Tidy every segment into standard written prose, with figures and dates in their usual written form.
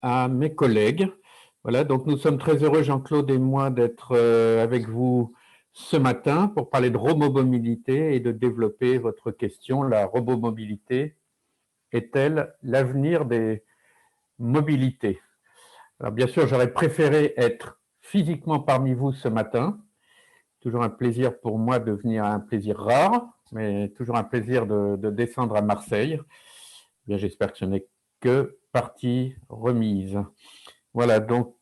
à mes collègues. Voilà, donc nous sommes très heureux, Jean-Claude et moi, d'être avec vous ce matin pour parler de robomobilité et de développer votre question. La robomobilité est-elle l'avenir des mobilités? Alors bien sûr, j'aurais préféré être physiquement parmi vous ce matin. Toujours un plaisir pour moi de venir, un plaisir rare, mais toujours un plaisir de descendre à Marseille. Bien, j'espère que ce n'est que partie remise. Voilà, donc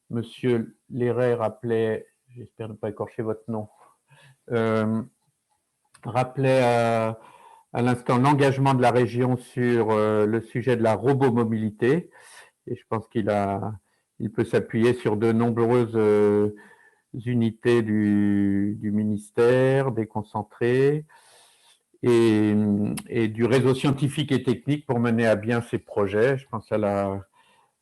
Monsieur Léret rappelait, j'espère ne pas écorcher votre nom, euh, rappelait à l'instant l'engagement de la région sur le sujet de la robomobilité. Et je pense il peut s'appuyer sur de nombreuses unités du ministère, déconcentrées, et du réseau scientifique et technique pour mener à bien ces projets. Je pense à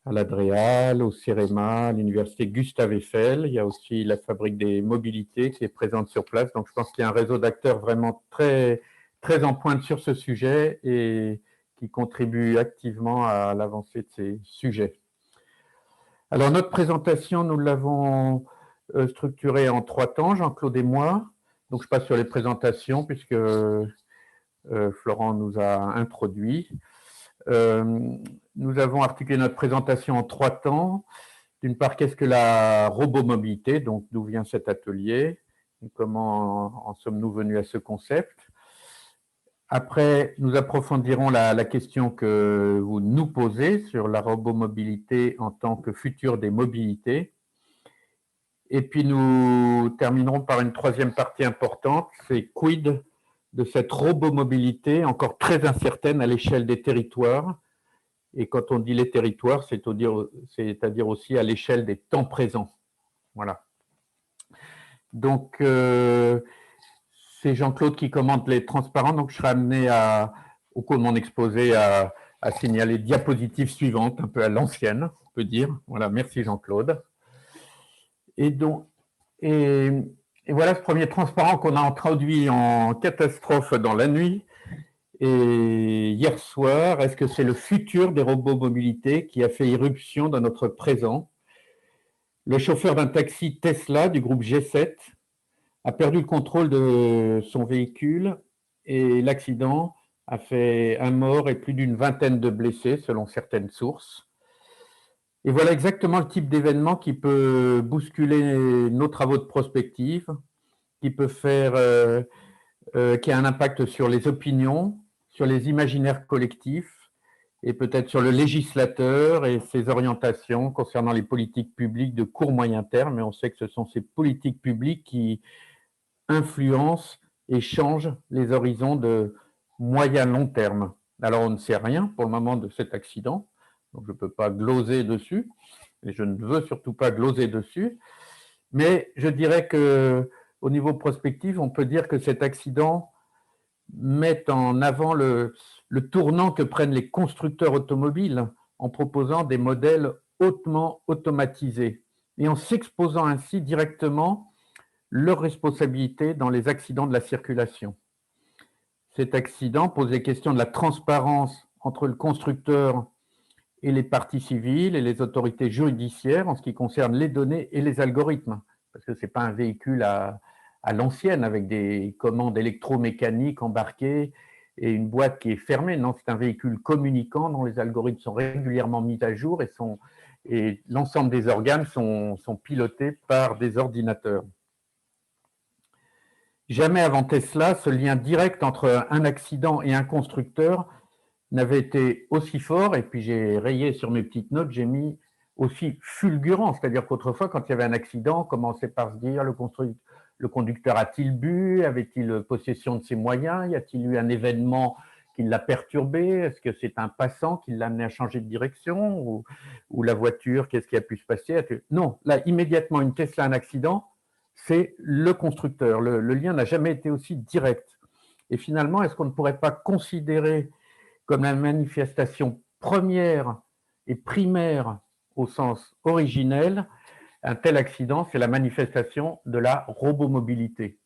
l'Adréal, au CEREMA, à l'université Gustave Eiffel. Il y a aussi la fabrique des mobilités qui est présente sur place. Donc je pense qu'il y a un réseau d'acteurs vraiment très en pointe sur ce sujet et qui contribue activement à l'avancée de ces sujets. Alors notre présentation, nous l'avons structurée en 3 temps, Jean-Claude et moi. Donc je passe sur les présentations puisque Florent nous a introduit. Nous avons articulé notre présentation en 3 temps. D'une part, qu'est-ce que la robomobilité? Donc, d'où vient cet atelier? Et comment en sommes-nous venus à ce concept? Après, nous approfondirons la question que vous nous posez sur la robomobilité en tant que futur des mobilités. Et puis, nous terminerons par une 3e partie importante, c'est quid de cette robomobilité encore très incertaine à l'échelle des territoires. Et quand on dit les territoires, c'est-à-dire aussi à l'échelle des temps présents. Voilà. Donc, c'est Jean-Claude qui commente les transparents. Donc, je serai amené au cours de mon exposé à signaler diapositive suivante, un peu à l'ancienne, on peut dire. Voilà, merci Jean-Claude. Et donc, et voilà ce premier transparent qu'on a introduit en catastrophe dans la nuit. Et hier soir, est-ce que c'est le futur des robots mobilité qui a fait irruption dans notre présent? Le chauffeur d'un taxi Tesla du groupe G7 a perdu le contrôle de son véhicule et l'accident a fait un mort et plus d'une vingtaine de blessés selon certaines sources. Et voilà exactement le type d'événement qui peut bousculer nos travaux de prospective, qui peut faire, qui a un impact sur les opinions, sur les imaginaires collectifs et peut-être sur le législateur et ses orientations concernant les politiques publiques de court moyen terme. Mais on sait que ce sont ces politiques publiques qui influencent et changent les horizons de moyen-long terme. Alors on ne sait rien pour le moment de cet accident, donc je ne peux pas gloser dessus, et je ne veux surtout pas gloser dessus, mais je dirais qu'au niveau prospectif, on peut dire que cet accident met en avant le tournant que prennent les constructeurs automobiles en proposant des modèles hautement automatisés et en s'exposant ainsi directement leur responsabilité dans les accidents de la circulation. Cet accident pose les questions de la transparence entre le constructeur et les parties civiles et les autorités judiciaires en ce qui concerne les données et les algorithmes, parce que ce n'est pas un véhicule à l'ancienne avec des commandes électromécaniques embarquées et une boîte qui est fermée. Non, c'est un véhicule communicant dont les algorithmes sont régulièrement mis à jour et l'ensemble des organes sont pilotés par des ordinateurs. Jamais avant Tesla, ce lien direct entre un accident et un constructeur n'avait été aussi fort, et puis j'ai rayé sur mes petites notes, j'ai mis aussi fulgurant, c'est-à-dire qu'autrefois, quand il y avait un accident, on commençait par se dire le conducteur a-t-il bu, avait-il possession de ses moyens, y a-t-il eu un événement qui l'a perturbé, est-ce que c'est un passant qui l'a amené à changer de direction, ou la voiture, qu'est-ce qui a pu se passer? Non, là, immédiatement, une Tesla, un accident, c'est le constructeur. Le lien n'a jamais été aussi direct. Et finalement, est-ce qu'on ne pourrait pas considérer comme la manifestation première et primaire au sens originel, un tel accident, c'est la manifestation de la robomobilité.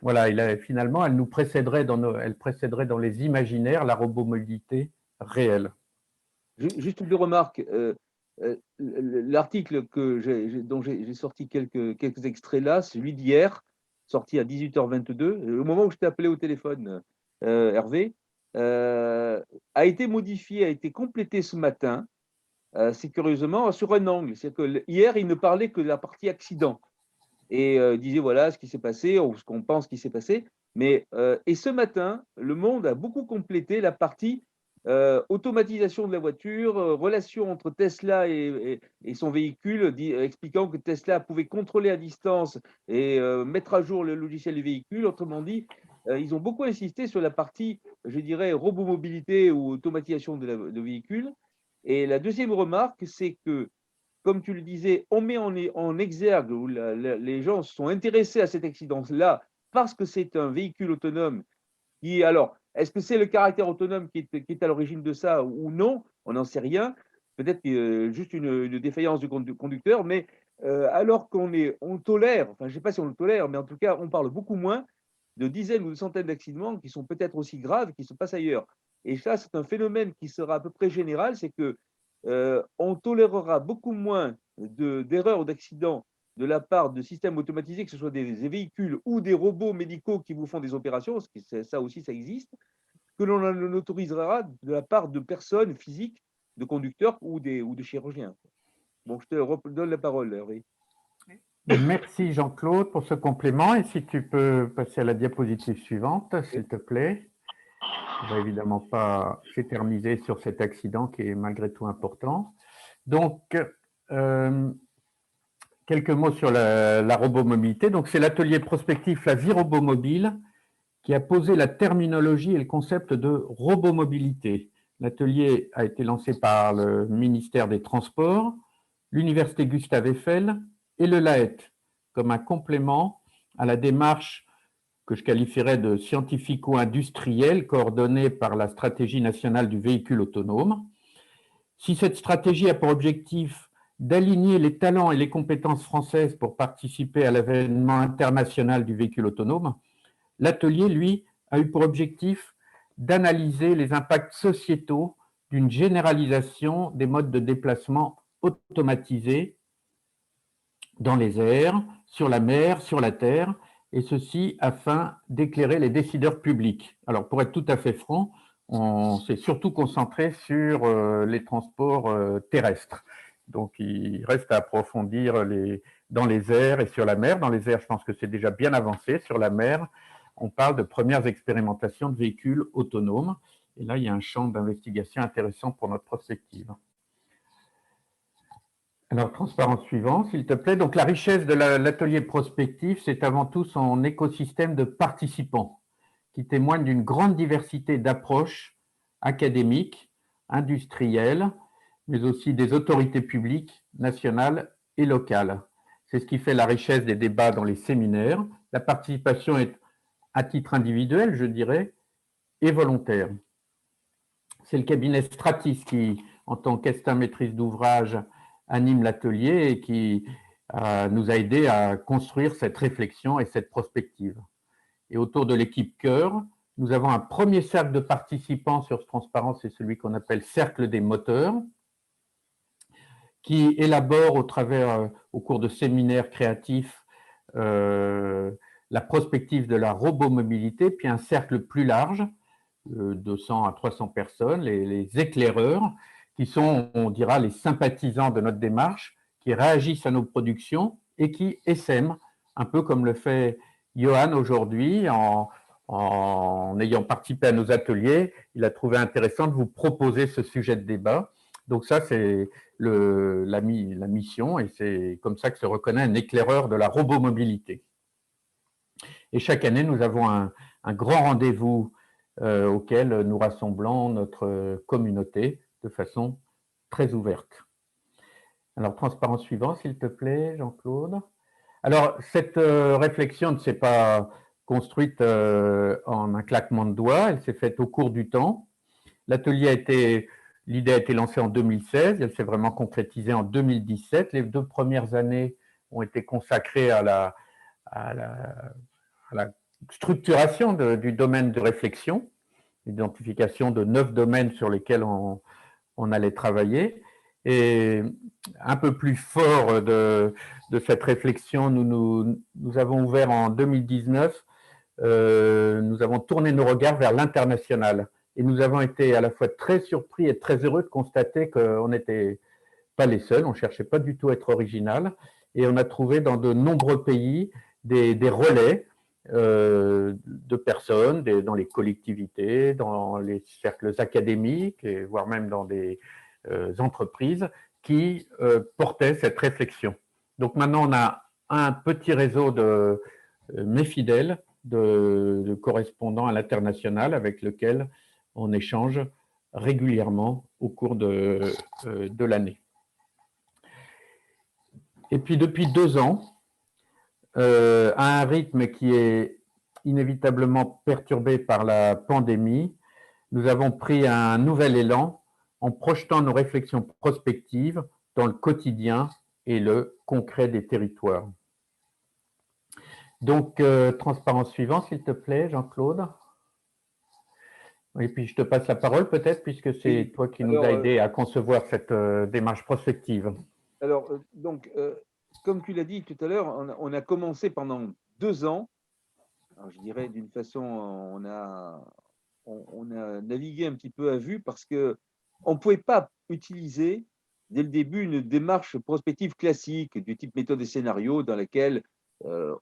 Voilà, finalement, elle nous précéderait elle précéderait dans les imaginaires la robomobilité réelle. Juste deux remarques. L'article dont j'ai sorti quelques extraits là, c'est celui d'hier, sorti à 18h22, au moment où je t'ai appelé au téléphone, Hervé, a été modifié, a été complété ce matin, c'est curieusement sur un angle. C'est-à-dire que hier, il ne parlait que de la partie accident et disait voilà ce qui s'est passé ou ce qu'on pense qui s'est passé. Mais et ce matin, Le Monde a beaucoup complété la partie automatisation de la voiture, relation entre Tesla et son véhicule, expliquant que Tesla pouvait contrôler à distance et mettre à jour le logiciel du véhicule. Autrement dit, ils ont beaucoup insisté sur la partie, je dirais, robomobilité ou automatisation de véhicule. Et la deuxième remarque, c'est que comme tu le disais, on met en exergue où les gens sont intéressés à cet accident-là parce que c'est un véhicule autonome qui, alors, est-ce que c'est le caractère autonome qui est à l'origine de ça ou non? On n'en sait rien. Peut-être juste une défaillance du conducteur, mais alors on tolère, enfin, je ne sais pas si on le tolère, mais en tout cas, on parle beaucoup moins de dizaines ou de centaines d'accidents qui sont peut-être aussi graves qui se passent ailleurs. Et ça, c'est un phénomène qui sera à peu près général, c'est que on tolérera beaucoup moins d'erreurs ou d'accidents de la part de systèmes automatisés, que ce soit des véhicules ou des robots médicaux qui vous font des opérations, parce que ça aussi, ça existe, que l'on en autorisera de la part de personnes physiques, de conducteurs ou de chirurgiens. Bon, je te donne la parole, Hervé. Merci Jean-Claude pour ce complément. Et si tu peux passer à la diapositive suivante, s'il te plaît. On ne va évidemment pas s'éterniser sur cet accident qui est malgré tout important. Donc, quelques mots sur la robomobilité. Donc, c'est l'atelier prospectif La Vie Robomobile qui a posé la terminologie et le concept de robomobilité. L'atelier a été lancé par le ministère des Transports, l'Université Gustave Eiffel et le LAET comme un complément à la démarche que je qualifierais de scientifico-industrielle coordonnée par la stratégie nationale du véhicule autonome. Si cette stratégie a pour objectif d'aligner les talents et les compétences françaises pour participer à l'avènement international du véhicule autonome, l'atelier, lui, a eu pour objectif d'analyser les impacts sociétaux d'une généralisation des modes de déplacement automatisés dans les airs, sur la mer, sur la terre, et ceci afin d'éclairer les décideurs publics. Alors, pour être tout à fait franc, on s'est surtout concentré sur les transports terrestres. Donc, il reste à approfondir dans les airs et sur la mer. Dans les airs, je pense que c'est déjà bien avancé. Sur la mer, on parle de premières expérimentations de véhicules autonomes. Et là, il y a un champ d'investigation intéressant pour notre prospective. Alors, transparence suivante, s'il te plaît. Donc, la richesse de l'atelier prospectif, c'est avant tout son écosystème de participants qui témoigne d'une grande diversité d'approches académiques, industrielles, mais aussi des autorités publiques, nationales et locales. C'est ce qui fait la richesse des débats dans les séminaires. La participation est à titre individuel, je dirais, et volontaire. C'est le cabinet Stratis qui, en tant qu'Estin maîtrise d'ouvrage, anime l'atelier et qui nous a aidé à construire cette réflexion et cette prospective. Et autour de l'équipe Cœur, nous avons un premier cercle de participants sur ce transparence, c'est celui qu'on appelle Cercle des moteurs, qui élabore au cours de séminaires créatifs, la prospective de la robomobilité, puis un cercle plus large, 200 à 300 personnes, les éclaireurs, qui sont, on dira, les sympathisants de notre démarche, qui réagissent à nos productions et qui essaiment, un peu comme le fait Johan aujourd'hui, en ayant participé à nos ateliers, il a trouvé intéressant de vous proposer ce sujet de débat. Donc ça, c'est la mission, et c'est comme ça que se reconnaît un éclaireur de la robomobilité. Et chaque année, nous avons un grand rendez-vous auquel nous rassemblons notre communauté de façon très ouverte. Alors, transparence suivante, s'il te plaît, Jean-Claude. Alors, cette réflexion ne s'est pas construite en un claquement de doigts, elle s'est faite au cours du temps. L'idée a été lancée en 2016, elle s'est vraiment concrétisée en 2017. Les 2 premières années ont été consacrées à la structuration du domaine de réflexion, l'identification de 9 domaines sur lesquels on on allait travailler. Et un peu plus fort de cette réflexion, nous avons ouvert en 2019, nous avons tourné nos regards vers l'international. Et nous avons été à la fois très surpris et très heureux de constater qu'on n'était pas les seuls, on ne cherchait pas du tout à être original. Et on a trouvé dans de nombreux pays des relais de personnes, dans les collectivités, dans les cercles académiques, et voire même dans des entreprises qui portaient cette réflexion. Donc maintenant, on a un petit réseau de mes fidèles, de correspondants à l'international avec lequel on échange régulièrement au cours de l'année. Et puis depuis 2 ans, à un rythme qui est inévitablement perturbé par la pandémie, nous avons pris un nouvel élan en projetant nos réflexions prospectives dans le quotidien et le concret des territoires. Donc, transparence suivante, s'il te plaît, Jean-Claude. Et puis, je te passe la parole peut-être, puisque c'est toi qui nous as aidé à concevoir cette démarche prospective. Alors, donc, comme tu l'as dit tout à l'heure, on a commencé pendant 2 ans. Alors, je dirais d'une façon, on a navigué un petit peu à vue parce que on ne pouvait pas utiliser dès le début une démarche prospective classique du type méthode et scénario dans laquelle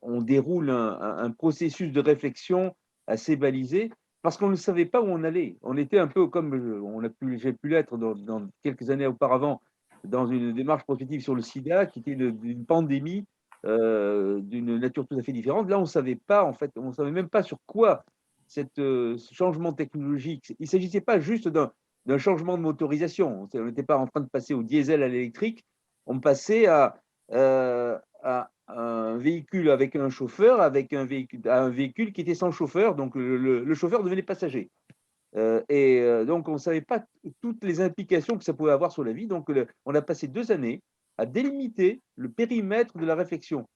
on déroule un processus de réflexion assez balisé parce qu'on ne savait pas où on allait. On était un peu comme j'ai pu l'être dans quelques années auparavant dans une démarche prospective sur le sida qui était une pandémie d'une nature tout à fait différente. Là, on ne savait pas, en fait, on ne savait même pas sur quoi ce changement technologique. Il ne s'agissait pas juste d'un changement de motorisation. On n'était pas en train de passer au diesel à l'électrique. On passait à un véhicule avec un chauffeur, à un véhicule qui était sans chauffeur. Donc, le chauffeur devenait passager. Donc, on ne savait pas toutes les implications que ça pouvait avoir sur la vie. Donc, on a passé 2 années à délimiter le périmètre de la réflexion.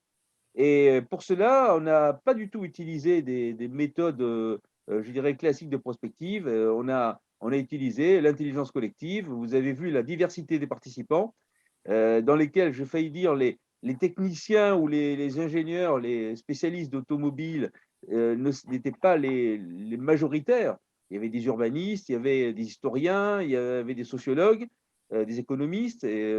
Et pour cela, on n'a pas du tout utilisé des méthodes, je dirais, classiques de prospective. On a utilisé l'intelligence collective. Vous avez vu la diversité des participants, dans lesquels, je failli dire, les techniciens ou les ingénieurs, les spécialistes d'automobile n'étaient pas les majoritaires. Il y avait des urbanistes, il y avait des historiens, il y avait des sociologues, des économistes. Et,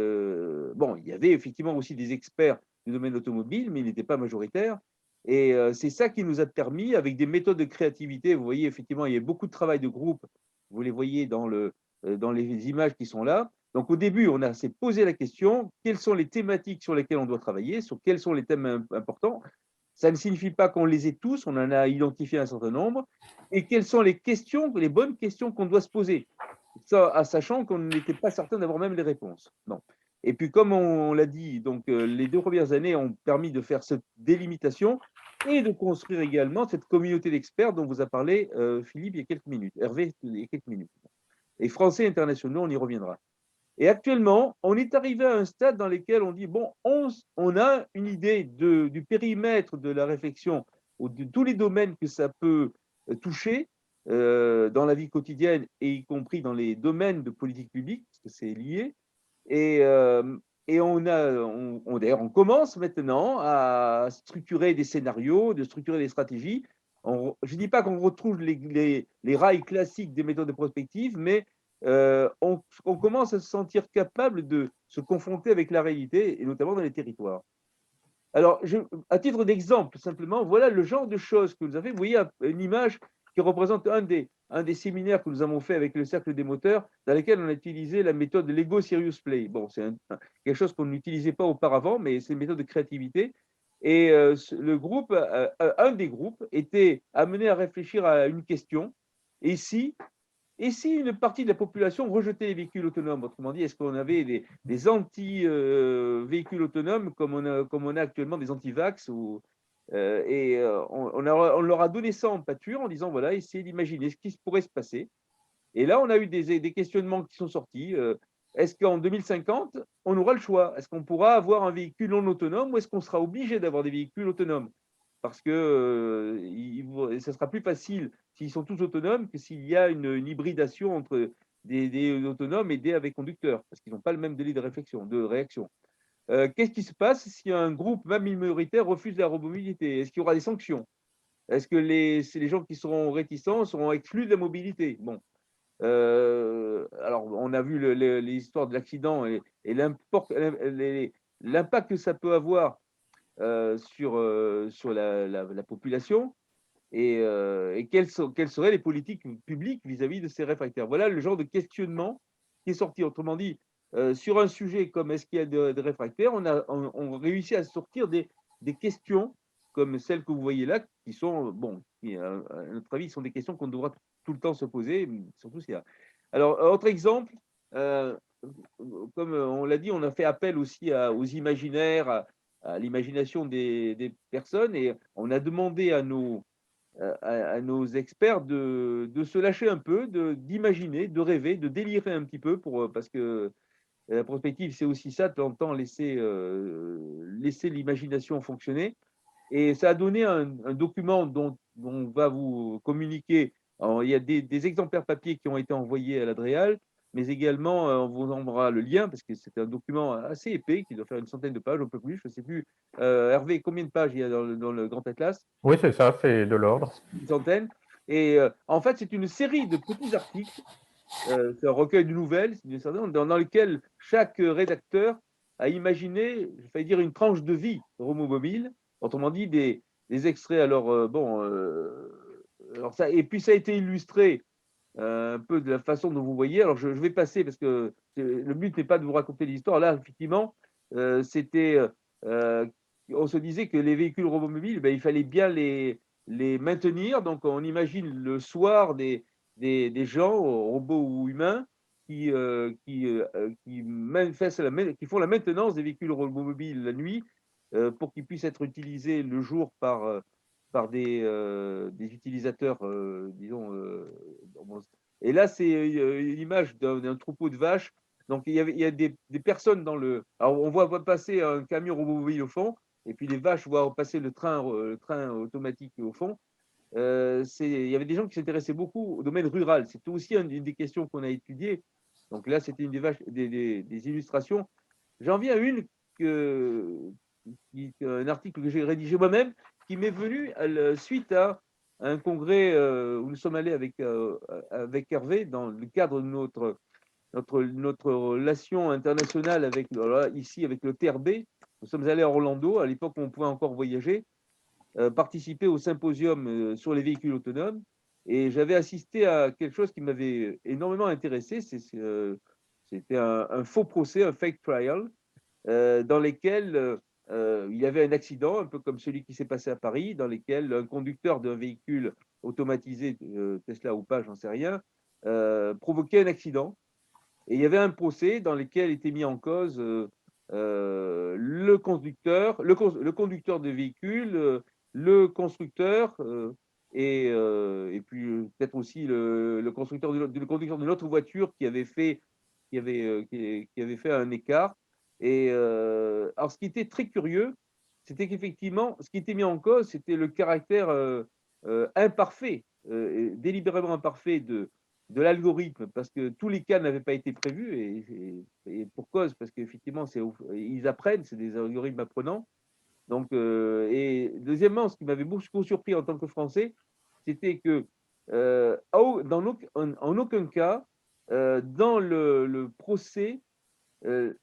bon, il y avait effectivement aussi des experts du domaine automobile, mais il n'était pas majoritaire. Et c'est ça qui nous a permis, avec des méthodes de créativité, vous voyez, effectivement, il y a beaucoup de travail de groupe, vous les voyez dans les images qui sont là. Donc au début, on s'est posé la question, quelles sont les thématiques sur lesquelles on doit travailler, sur quels sont les thèmes importants. Ça ne signifie pas qu'on les ait tous, on en a identifié un certain nombre, et quelles sont les questions, les bonnes questions qu'on doit se poser, ça, sachant qu'on n'était pas certain d'avoir même les réponses. Non. Et puis, comme on l'a dit, donc, les 2 premières années ont permis de faire cette délimitation et de construire également cette communauté d'experts dont vous a parlé Philippe il y a quelques minutes, Hervé il y a quelques minutes. Et Français internationaux, on y reviendra. Et actuellement, on est arrivé à un stade dans lequel on dit, bon, on a une idée du périmètre de la réflexion, ou de tous les domaines que ça peut toucher dans la vie quotidienne, et y compris dans les domaines de politique publique, parce que c'est lié. Et d'ailleurs, on commence maintenant à structurer des scénarios, de structurer des stratégies. Je ne dis pas qu'on retrouve les rails classiques des méthodes de prospective, mais on commence à se sentir capable de se confronter avec la réalité, et notamment dans les territoires. Alors, à titre d'exemple, simplement, voilà le genre de choses que vous avez. Vous voyez une image qui représente un des séminaires que nous avons fait avec le Cercle des moteurs, dans lesquels on a utilisé la méthode Lego Serious Play. Bon, c'est quelque chose qu'on n'utilisait pas auparavant, mais c'est une méthode de créativité. Et le groupe, un des groupes, était amené à réfléchir à une question. Et si une partie de la population rejetait les véhicules autonomes, autrement dit, est-ce qu'on avait des anti-véhicules autonomes comme on a actuellement des anti-vax on leur a donné ça en pâture en disant, voilà, essayez d'imaginer ce qui pourrait se passer. Et là, on a eu des questionnements qui sont sortis. Est-ce qu'en 2050, on aura le choix? Est-ce qu'on pourra avoir un véhicule non autonome ou est-ce qu'on sera obligé d'avoir des véhicules autonomes? Parce que ça sera plus facile s'ils sont tous autonomes que s'il y a une hybridation entre des autonomes et des avec conducteurs, parce qu'ils n'ont pas le même délai de réaction. Qu'est-ce qui se passe si un groupe, même minoritaire, refuse la robomobilité? Est-ce qu'il y aura des sanctions? Est-ce que les gens qui seront réticents seront exclus de la mobilité? Bon, alors on a vu les histoires de l'accident et l'impact que ça peut avoir sur la population et quelles seraient les politiques publiques vis-à-vis de ces réfractaires. Voilà le genre de questionnement qui est sorti. Autrement dit, sur un sujet comme est-ce qu'il y a des réfractaires, on réussit à sortir des questions comme celles que vous voyez là, qui sont, bon, qui, à notre avis, sont des questions qu'on devra tout le temps se poser, surtout s'il y a. Alors, autre exemple, euh, comme on l'a dit, on a fait appel aussi aux imaginaires, à l'imagination des personnes, et on a demandé à nos experts de se lâcher un peu, d'imaginer, de rêver, de délirer un petit peu, parce que la prospective, c'est aussi ça, de temps en temps laisser l'imagination fonctionner. Et ça a donné un document dont on va vous communiquer. Alors, il y a des exemplaires papier qui ont été envoyés à l'Adréal, mais également, on vous enverra le lien parce que c'est un document assez épais qui doit faire une centaine de pages, un peu plus, je ne sais plus. Hervé, combien de pages il y a dans le Grand Atlas? Oui, c'est ça, c'est de l'ordre. Une centaine. Et en fait, c'est une série de petits articles, c'est un recueil de nouvelles dans lequel chaque rédacteur a imaginé, je vais dire, une tranche de vie Romobile, autrement dit des extraits. Alors, alors ça, et puis ça a été illustré un peu de la façon dont vous voyez. Alors, je vais passer parce que le but n'est pas de vous raconter l'histoire. Là, effectivement, c'était, euh, on se disait que les véhicules robomobiles, ben, il fallait bien les maintenir. Donc, on imagine le soir des gens, robots ou humains, qui font la maintenance des véhicules robomobiles la nuit pour qu'ils puissent être utilisés le jour par des utilisateurs, disons. Et là, c'est une image d'un troupeau de vaches. Donc, il y a des personnes dans le. Alors, on voit passer un camion robomobile au fond, et puis les vaches voient passer le train automatique au fond. Il y avait des gens qui s'intéressaient beaucoup au domaine rural. C'était aussi une des questions qu'on a étudiées. Donc là, c'était une des illustrations. J'en viens à une un article que j'ai rédigé moi-même, qui m'est venu suite à un congrès où nous sommes allés avec Hervé dans le cadre de notre relation internationale ici avec le TRB. Nous sommes allés à Orlando, à l'époque où on pouvait encore voyager, participer au symposium sur les véhicules autonomes. Et j'avais assisté à quelque chose qui m'avait énormément intéressé. C'était un faux procès, un fake trial, dans lesquels il y avait un accident, un peu comme celui qui s'est passé à Paris, dans lequel un conducteur d'un véhicule automatisé, Tesla ou pas, j'en sais rien, provoquait un accident. Et il y avait un procès dans lequel était mis en cause le conducteur de véhicule, le constructeur, et puis peut-être aussi le conducteur de l'autre voiture qui avait fait un écart. Et alors, ce qui était très curieux, c'était qu'effectivement, ce qui était mis en cause, c'était le caractère imparfait, délibérément imparfait de l'algorithme, parce que tous les cas n'avaient pas été prévus, et pour cause, parce qu'effectivement, ils apprennent, c'est des algorithmes apprenants. Donc, et deuxièmement, ce qui m'avait beaucoup surpris en tant que Français, c'était que en aucun cas, dans le procès,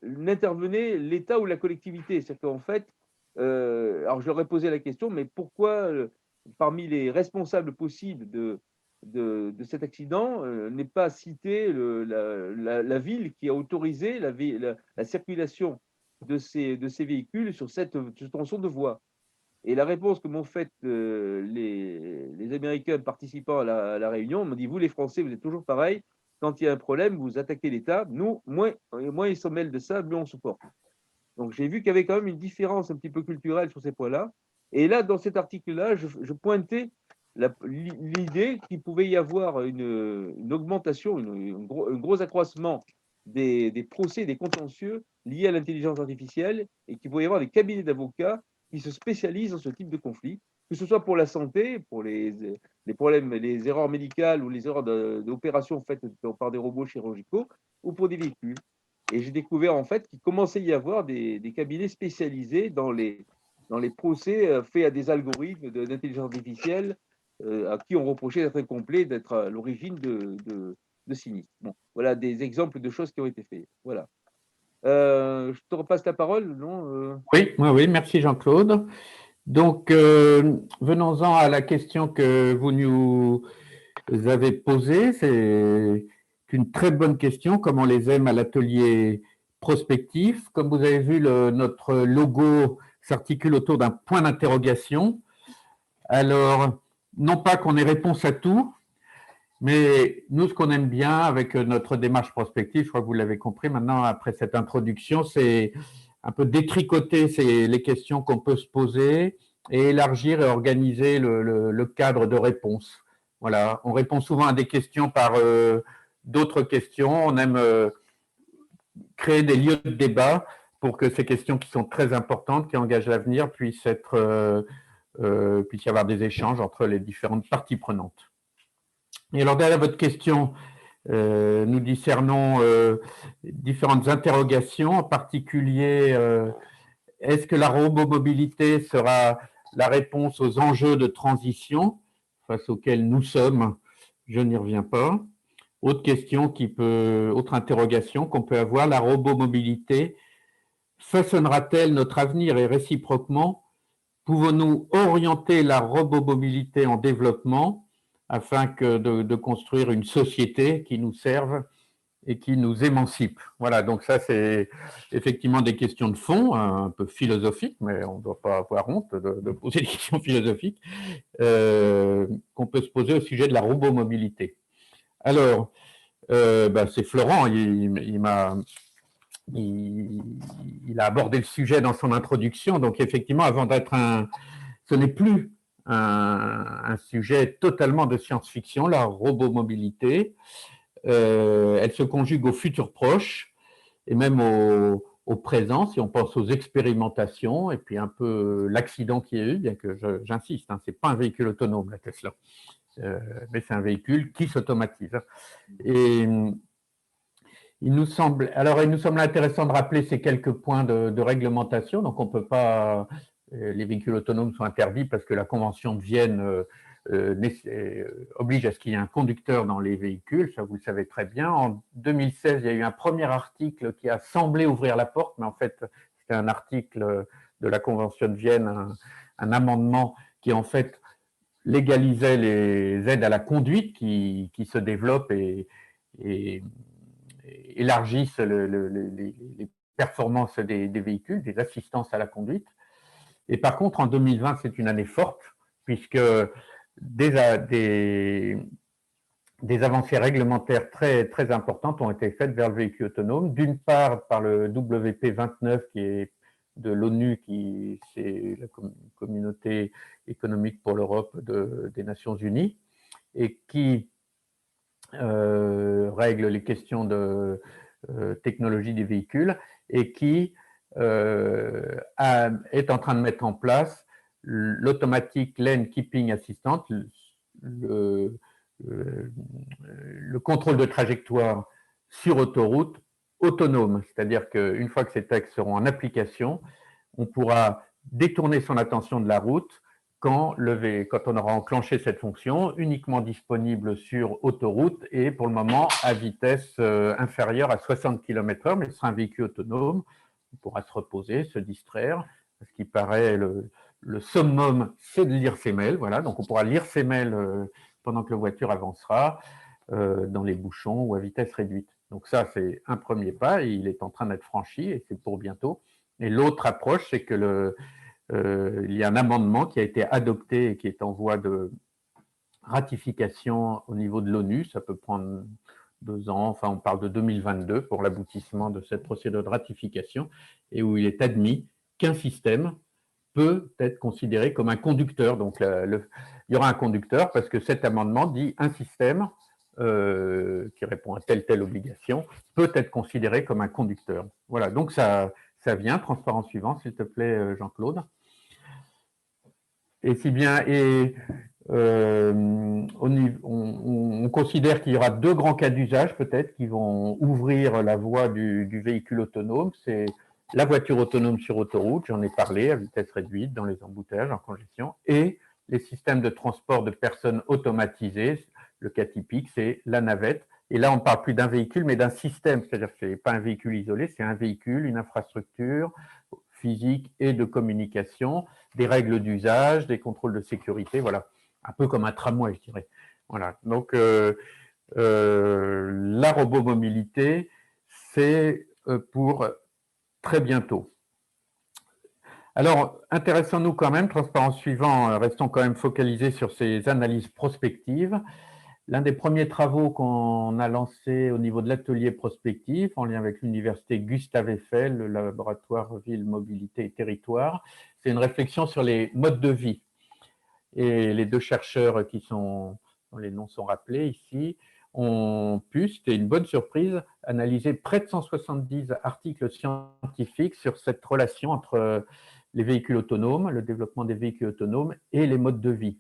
n'intervenait l'État ou la collectivité. C'est-à-dire qu'en fait, alors je leur ai posé la question, mais pourquoi, parmi les responsables possibles de cet accident, n'est pas citée la ville qui a autorisé la circulation de ces véhicules sur cette tronçon de voie? Et la réponse que m'ont faite les Américains participant à la réunion m'ont dit: vous, les Français, vous êtes toujours pareil. Quand il y a un problème, vous attaquez l'État. Nous, moins ils s'en mêlent de ça, mieux on supporte. Donc j'ai vu qu'il y avait quand même une différence un petit peu culturelle sur ces points-là. Et là, dans cet article-là, je pointais l'idée qu'il pouvait y avoir une augmentation, un gros accroissement des procès, des contentieux liés à l'intelligence artificielle, et qu'il pouvait y avoir des cabinets d'avocats qui se spécialisent dans ce type de conflit. que ce soit pour la santé, pour les problèmes, les erreurs médicales ou les erreurs d'opérations faites par des robots chirurgicaux ou pour des véhicules. Et j'ai découvert en fait qu'il commençait à y avoir des cabinets spécialisés dans les procès faits à des algorithmes d'intelligence artificielle à qui on reprochait d'être incomplets, d'être à l'origine de sinistres. Bon, voilà des exemples de choses qui ont été faites. Voilà. Je te repasse la parole, non Oui, oui, oui, merci Jean-Claude. Donc, venons-en à la question que vous nous avez posée. C'est une très bonne question, comme on les aime à l'atelier prospectif. Comme vous avez vu, notre logo s'articule autour d'un point d'interrogation. Alors, non pas qu'on ait réponse à tout, mais nous, ce qu'on aime bien avec notre démarche prospective, je crois que vous l'avez compris maintenant après cette introduction, c'est un peu détricoter les questions qu'on peut se poser et élargir et organiser le cadre de réponse. Voilà, on répond souvent à des questions par d'autres questions. On aime créer des lieux de débat pour que ces questions qui sont très importantes, qui engagent l'avenir, puissent y avoir des échanges entre les différentes parties prenantes. Et alors derrière votre question, nous discernons différentes interrogations, en particulier est-ce que la robomobilité sera la réponse aux enjeux de transition face auxquels nous sommes? Je n'y reviens pas. Autre interrogation qu'on peut avoir, la robomobilité façonnera-t-elle notre avenir et réciproquement, pouvons-nous orienter la robomobilité en développement afin de construire une société qui nous serve et qui nous émancipe? Voilà, donc ça c'est effectivement des questions de fond, un peu philosophiques, mais on ne doit pas avoir honte de poser des questions philosophiques qu'on peut se poser au sujet de la robomobilité. Alors, c'est Florent, il a abordé le sujet dans son introduction, donc effectivement, ce n'est plus un sujet totalement de science-fiction, la robomobilité. Elle se conjugue au futur proche et même au présent, si on pense aux expérimentations et puis un peu l'accident qu'il y a eu, bien que j'insiste, ce n'est pas un véhicule autonome, la Tesla, mais c'est un véhicule qui s'automatise. Et il nous semble intéressant de rappeler ces quelques points de réglementation. Donc, on peut pas, les véhicules autonomes sont interdits parce que la Convention de Vienne oblige à ce qu'il y ait un conducteur dans les véhicules, ça vous le savez très bien. En 2016, il y a eu un premier article qui a semblé ouvrir la porte, mais en fait, c'était un article de la Convention de Vienne, un amendement qui en fait légalisait les aides à la conduite qui se développent et élargissent les performances des véhicules, des assistances à la conduite. Et par contre, en 2020, c'est une année forte, puisque des avancées réglementaires très, très importantes ont été faites vers le véhicule autonome. D'une part, par le WP29, qui est de l'ONU, qui c'est la communauté économique pour l'Europe des Nations Unies, et qui règle les questions de technologie des véhicules et qui est en train de mettre en place l'Automatic Lane Keeping Assistant, le contrôle de trajectoire sur autoroute autonome. C'est-à-dire qu'une fois que ces textes seront en application, on pourra détourner son attention de la route quand on aura enclenché cette fonction, uniquement disponible sur autoroute et pour le moment à vitesse inférieure à 60 km/h, mais ce sera un véhicule autonome. On pourra se reposer, se distraire. Ce qui paraît le summum, c'est de lire ses mails. Voilà, donc on pourra lire ses mails pendant que la voiture avancera dans les bouchons ou à vitesse réduite. Donc ça, c'est un premier pas et il est en train d'être franchi et c'est pour bientôt. Et l'autre approche, c'est que il y a un amendement qui a été adopté et qui est en voie de ratification au niveau de l'ONU. Ça peut prendre 2 ans, enfin on parle de 2022 pour l'aboutissement de cette procédure de ratification, et où il est admis qu'un système peut être considéré comme un conducteur. Donc il y aura un conducteur parce que cet amendement dit un système qui répond à telle obligation peut être considéré comme un conducteur. Voilà, donc ça vient. Transparent suivant, s'il te plaît, Jean-Claude. Et si bien, on considère qu'il y aura deux grands cas d'usage peut-être qui vont ouvrir la voie du véhicule autonome. C'est la voiture autonome sur autoroute, j'en ai parlé, à vitesse réduite, dans les embouteillages, en congestion, et les systèmes de transport de personnes automatisés. Le cas typique, c'est la navette. Et là, on ne parle plus d'un véhicule, mais d'un système, c'est-à-dire que ce n'est pas un véhicule isolé, c'est un véhicule, une infrastructure physique et de communication, des règles d'usage, des contrôles de sécurité, voilà, un peu comme un tramway, je dirais. Voilà. Donc, la robomobilité, c'est pour très bientôt. Alors, intéressons-nous quand même, transparence suivant, restons quand même focalisés sur ces analyses prospectives. L'un des premiers travaux qu'on a lancé au niveau de l'atelier prospectif, en lien avec l'université Gustave Eiffel, le laboratoire Ville, Mobilité et Territoire, c'est une réflexion sur les modes de vie. Et les deux chercheurs dont les noms sont rappelés ici, ont pu, c'était une bonne surprise, analyser près de 170 articles scientifiques sur cette relation entre les véhicules autonomes, le développement des véhicules autonomes et les modes de vie.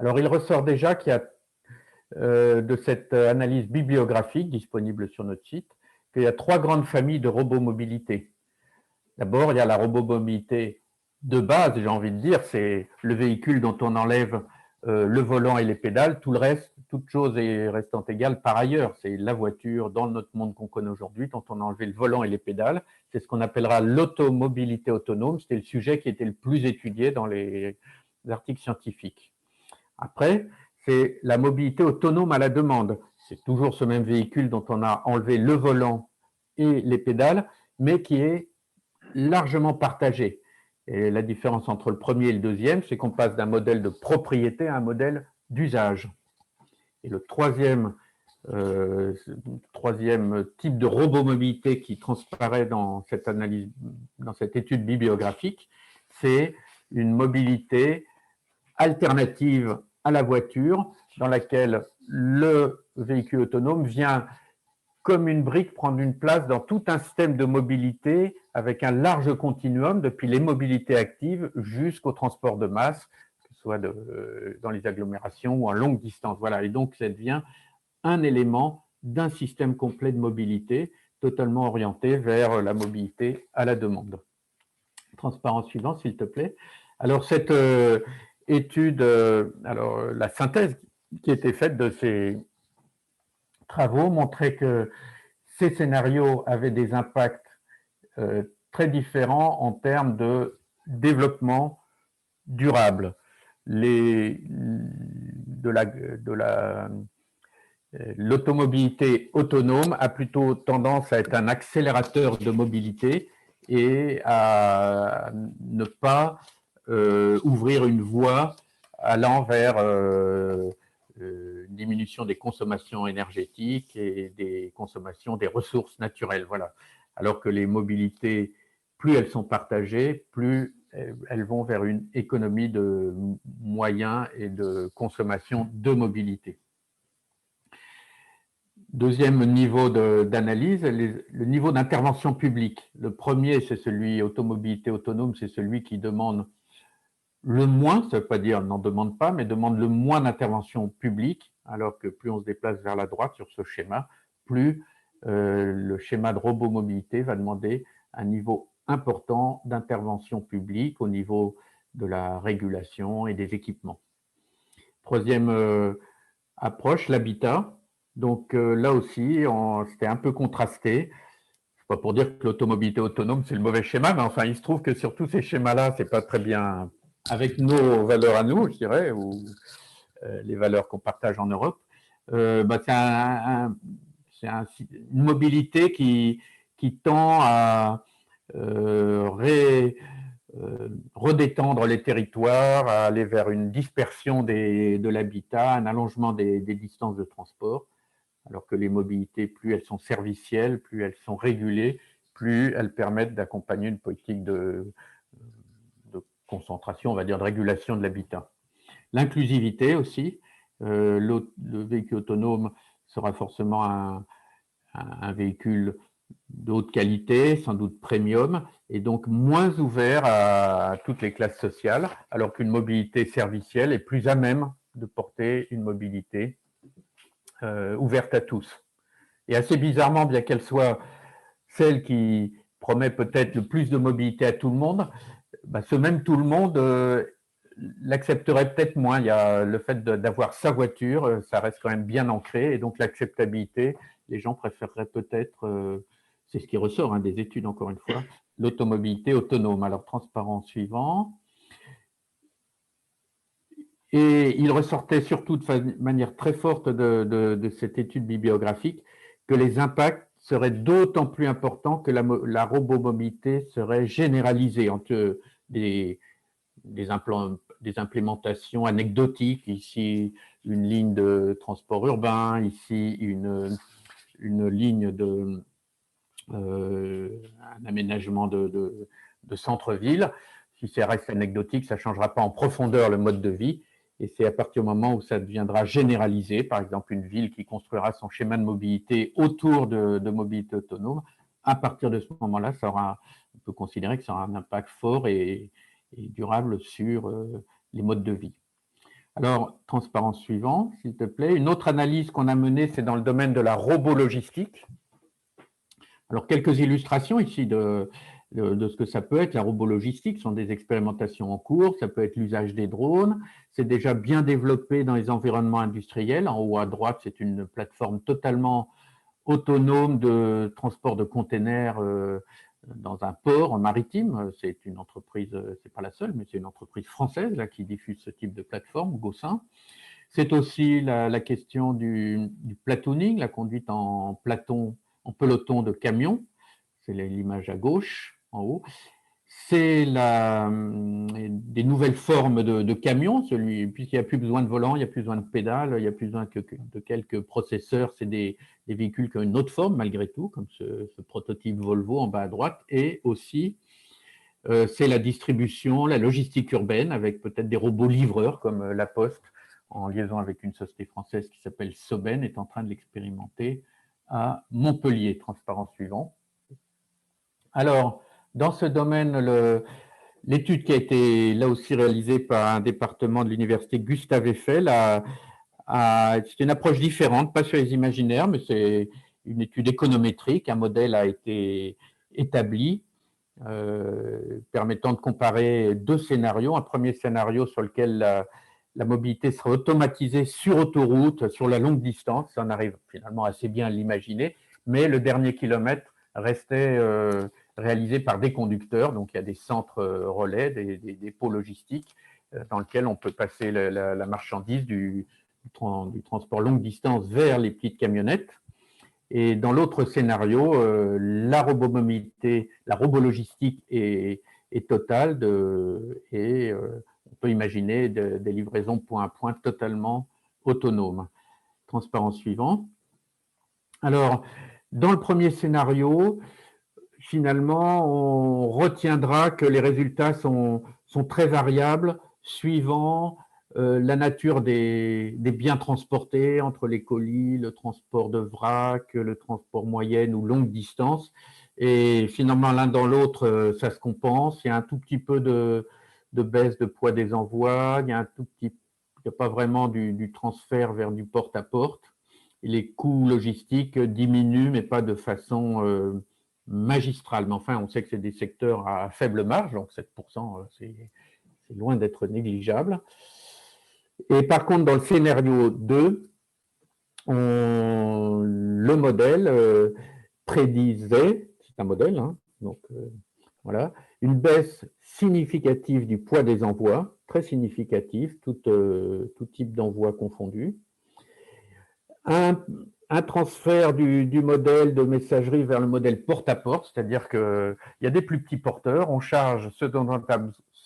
Alors, il ressort déjà qu'il y a de cette analyse bibliographique disponible sur notre site, qu'il y a trois grandes familles de robomobilité. D'abord, il y a la robomobilité de base, j'ai envie de dire, c'est le véhicule dont on enlève le volant et les pédales, tout le reste, toute chose est restant égale par ailleurs. C'est la voiture dans notre monde qu'on connaît aujourd'hui, dont on a enlevé le volant et les pédales. C'est ce qu'on appellera l'automobilité autonome. C'était le sujet qui était le plus étudié dans les articles scientifiques. Après, c'est la mobilité autonome à la demande. C'est toujours ce même véhicule dont on a enlevé le volant et les pédales, mais qui est largement partagé. Et la différence entre le premier et le deuxième, c'est qu'on passe d'un modèle de propriété à un modèle d'usage. Et le troisième type de robomobilité qui transparaît dans cette analyse, dans cette étude bibliographique, c'est une mobilité alternative à la voiture, dans laquelle le véhicule autonome vient comme une brique prendre une place dans tout un système de mobilité avec un large continuum depuis les mobilités actives jusqu'au transport de masse, que ce soit dans les agglomérations ou en longue distance. Voilà, et donc ça devient un élément d'un système complet de mobilité totalement orienté vers la mobilité à la demande. Transparence suivante, s'il te plaît. Alors, cette étude, alors la synthèse qui était faite de ces travaux montrait que ces scénarios avaient des impacts très différents en termes de développement durable. L'automobilité autonome a plutôt tendance à être un accélérateur de mobilité et à ne pas ouvrir une voie allant vers diminution des consommations énergétiques et des consommations des ressources naturelles. Voilà. Alors que les mobilités, plus elles sont partagées, plus elles vont vers une économie de moyens et de consommation de mobilité. Deuxième niveau d'analyse, le niveau d'intervention publique. Le premier, c'est celui automobilité autonome, c'est celui qui demande le moins, ça ne veut pas dire n'en demande pas, mais demande le moins d'intervention publique, alors que plus on se déplace vers la droite sur ce schéma, plus le schéma de robomobilité va demander un niveau important d'intervention publique au niveau de la régulation et des équipements. Troisième approche, l'habitat. Donc là aussi, c'était un peu contrasté. Pas pour dire que l'automobilité autonome, c'est le mauvais schéma, mais enfin, il se trouve que sur tous ces schémas-là, c'est pas très bien avec nos valeurs à nous, je dirais, ou les valeurs qu'on partage en Europe. C'est une mobilité qui tend à redétendre les territoires, à aller vers une dispersion de l'habitat, un allongement des distances de transport, alors que les mobilités, plus elles sont servicielles, plus elles sont régulées, plus elles permettent d'accompagner une politique de concentration, on va dire, de régulation de l'habitat. L'inclusivité aussi, le véhicule autonome sera forcément un véhicule de haute qualité, sans doute premium, et donc moins ouvert à toutes les classes sociales, alors qu'une mobilité servicielle est plus à même de porter une mobilité ouverte à tous. Et assez bizarrement, bien qu'elle soit celle qui promet peut-être le plus de mobilité à tout le monde, bah, ce même tout le monde l'accepterait peut-être moins. Il y a le fait d'avoir sa voiture, ça reste quand même bien ancré, et donc l'acceptabilité, les gens préféreraient peut-être, c'est ce qui ressort hein, des études encore une fois, l'automobilité autonome. Alors, transparent suivant. Et il ressortait surtout de manière très forte de cette étude bibliographique que les impacts seraient d'autant plus importants que la robomobilité serait généralisée entre des implémentations anecdotiques, ici une ligne de transport urbain, ici une ligne un aménagement de centre-ville. Si ça reste anecdotique, ça ne changera pas en profondeur le mode de vie. Et c'est à partir du moment où ça deviendra généralisé, par exemple une ville qui construira son schéma de mobilité autour de mobilité autonome, à partir de ce moment-là, on peut considérer que ça aura un impact fort et durable sur les modes de vie. Alors, transparence suivant, s'il te plaît. Une autre analyse qu'on a menée, c'est dans le domaine de la robologistique. Alors, quelques illustrations ici de ce que ça peut être. La robologistique, ce sont des expérimentations en cours, ça peut être l'usage des drones. C'est déjà bien développé dans les environnements industriels. En haut à droite, c'est une plateforme totalement autonome de transport de containers dans un port maritime. C'est une entreprise, c'est pas la seule, mais c'est une entreprise française là, qui diffuse ce type de plateforme, Gossin. C'est aussi la question du platooning, la conduite en peloton de camion. C'est l'image à gauche, en haut. C'est des nouvelles formes de camions, puisqu'il n'y a plus besoin de volant, il n'y a plus besoin de pédales, il n'y a plus besoin de quelques processeurs. C'est des véhicules qui ont une autre forme malgré tout, comme ce prototype Volvo en bas à droite. Et aussi, c'est la distribution, la logistique urbaine, avec peut-être des robots livreurs comme La Poste, en liaison avec une société française qui s'appelle Soben, est en train de l'expérimenter à Montpellier. Transparent suivant. Alors, dans ce domaine, l'étude qui a été là aussi réalisée par un département de l'université Gustave Eiffel c'est une approche différente, pas sur les imaginaires, mais c'est une étude économétrique. Un modèle a été établi permettant de comparer deux scénarios. Un premier scénario sur lequel la mobilité serait automatisée sur autoroute, sur la longue distance. Ça, on arrive finalement assez bien à l'imaginer, mais le dernier kilomètre restait réalisé par des conducteurs. Donc, il y a des centres relais, des dépôts logistiques dans lesquels on peut passer la marchandise du transport longue distance vers les petites camionnettes. Et dans l'autre scénario, la robomobilité, la robologistique est totale et on peut imaginer des livraisons point à point totalement autonomes. Transparence suivant. Alors, dans le premier scénario, finalement, on retiendra que les résultats sont très variables suivant la nature des biens transportés entre les colis, le transport de vrac, le transport moyenne ou longue distance. Et finalement, l'un dans l'autre, ça se compense. Il y a un tout petit peu de baisse de poids des envois. Il y a il n'y a pas vraiment du transfert vers du porte-à-porte. Et les coûts logistiques diminuent, mais pas de façon magistrale. Mais enfin, on sait que c'est des secteurs à faible marge, donc 7%, c'est loin d'être négligeable. Et par contre, dans le scénario 2, le modèle prédisait, c'est un modèle, hein, donc voilà, une baisse significative du poids des envois, très significative, tout type d'envoi confondu. Un transfert du modèle de messagerie vers le modèle porte-à-porte, c'est-à-dire qu'il y a des plus petits porteurs, on charge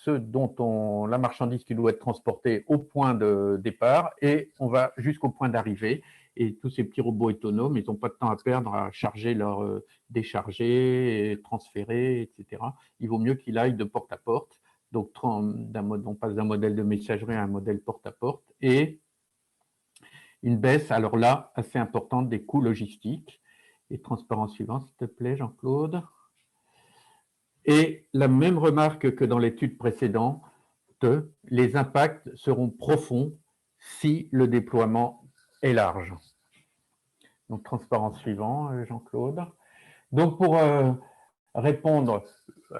la marchandise qui doit être transportée au point de départ et on va jusqu'au point d'arrivée. Et tous ces petits robots autonomes, ils n'ont pas de temps à perdre à charger décharger, transférer, etc. Il vaut mieux qu'il aille de porte à porte. Donc, on passe d'un modèle de messagerie à un modèle porte-à-porte et une baisse, alors là, assez importante des coûts logistiques. Et transparent suivant, s'il te plaît, Jean-Claude. Et la même remarque que dans l'étude précédente, les impacts seront profonds si le déploiement est large. Donc, transparent suivant, Jean-Claude. Donc, pour répondre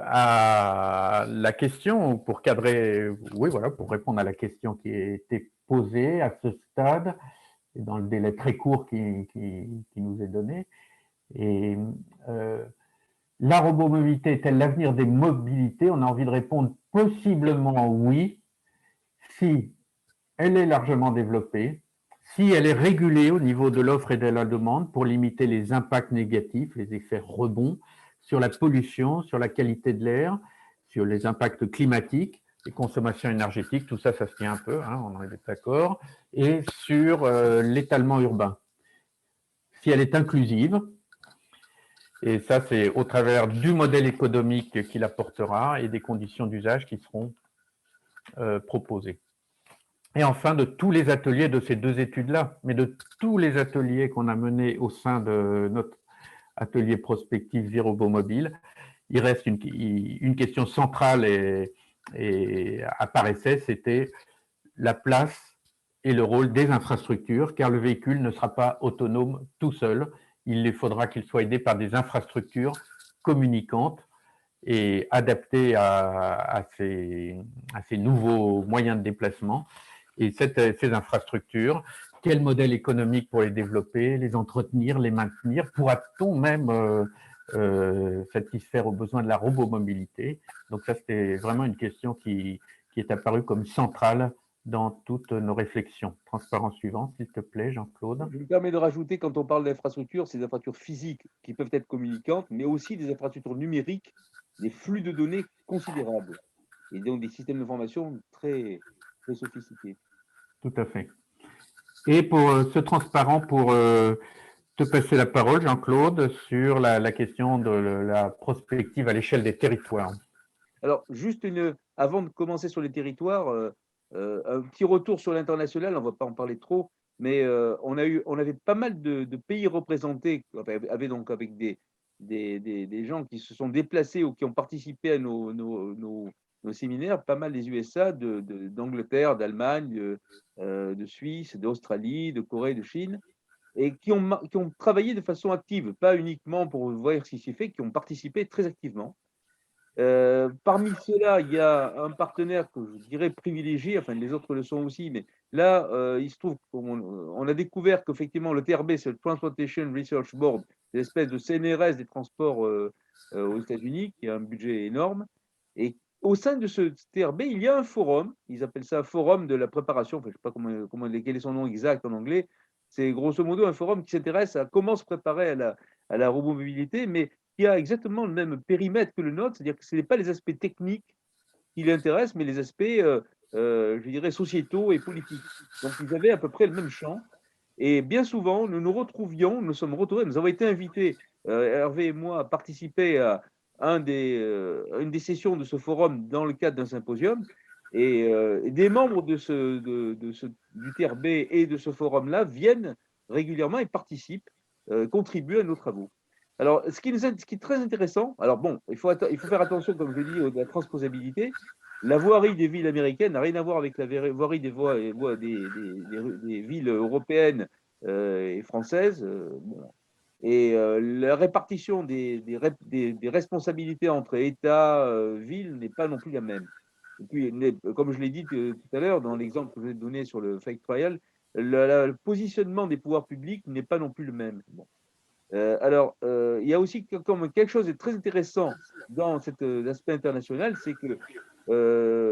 à la question, pour cadrer, oui, voilà, pour répondre à la question qui a été posée à ce stade, et dans le délai très court qui nous est donné, et la robomobilité est-elle l'avenir des mobilités? On a envie de répondre possiblement oui, si elle est largement développée, si elle est régulée au niveau de l'offre et de la demande pour limiter les impacts négatifs, les effets rebonds sur la pollution, sur la qualité de l'air, sur les impacts climatiques, les consommations énergétiques, tout ça, ça se tient un peu, hein, on en est d'accord, et sur l'étalement urbain. Si elle est inclusive, et ça, c'est au travers du modèle économique qu'il apportera et des conditions d'usage qui seront proposées. Et enfin, de tous les ateliers de ces deux études-là, mais de tous les ateliers qu'on a menés au sein de notre atelier prospectif Vie Robomobile, il reste une question centrale et apparaissait, c'était la place et le rôle des infrastructures, car le véhicule ne sera pas autonome tout seul. Il faudra qu'il soit aidé par des infrastructures communicantes et adaptées à ces nouveaux moyens de déplacement. Et ces infrastructures, quel modèle économique pour les développer, les entretenir, les maintenir? Pourra-t-on même satisfaire aux besoins de la robomobilité? Donc ça, c'était vraiment une question qui est apparue comme centrale dans toutes nos réflexions. Transparent suivant, s'il te plaît, Jean-Claude. Je me permets de rajouter, quand on parle d'infrastructures, c'est des infrastructures physiques qui peuvent être communicantes, mais aussi des infrastructures numériques, des flux de données considérables, et donc des systèmes d'information très, très sophistiqués. Tout à fait. Et pour ce transparent, pour te passer la parole, Jean-Claude, sur la question de la prospective à l'échelle des territoires. Alors, juste avant de commencer sur les territoires, un petit retour sur l'international, on ne va pas en parler trop, mais on avait pas mal de pays représentés, avec des gens qui se sont déplacés ou qui ont participé à nos séminaires, pas mal des USA, d'Angleterre, d'Allemagne, de Suisse, d'Australie, de Corée, de Chine, et qui ont travaillé de façon active, pas uniquement pour voir ce qui s'y fait, qui ont participé très activement. Parmi ceux-là, il y a un partenaire que je dirais privilégié, enfin les autres le sont aussi, mais là, il se trouve qu'on a découvert qu'effectivement le TRB, c'est le Transportation Research Board, l'espèce de CNRS des transports aux États-Unis, qui a un budget énorme. Et au sein de ce TRB, il y a un forum, ils appellent ça forum de la préparation, enfin, je ne sais pas quel est son nom exact en anglais. C'est grosso modo un forum qui s'intéresse à comment se préparer à la robomobilité, mais qui a exactement le même périmètre que le nôtre, c'est-à-dire que ce n'est pas les aspects techniques qui l'intéressent, mais les aspects, je dirais, sociétaux et politiques. Donc, ils avaient à peu près le même champ. Et bien souvent, nous sommes retrouvés, nous avons été invités, Hervé et moi, à participer à une des sessions de ce forum dans le cadre d'un symposium. Et des membres du TRB et de ce forum-là viennent régulièrement et participent, contribuent à nos travaux. Alors, ce qui est très intéressant, alors bon, il faut faire attention, comme je dis, à la transposabilité. La voirie des villes américaines n'a rien à voir avec la voirie des villes européennes et françaises. Bon. Et la répartition des responsabilités entre État, villes n'est pas non plus la même. Et puis, comme je l'ai dit tout à l'heure, dans l'exemple que je vais donner sur le fake trial, le positionnement des pouvoirs publics n'est pas non plus le même. Bon. Il y a aussi comme quelque chose de très intéressant dans cet aspect international, c'est que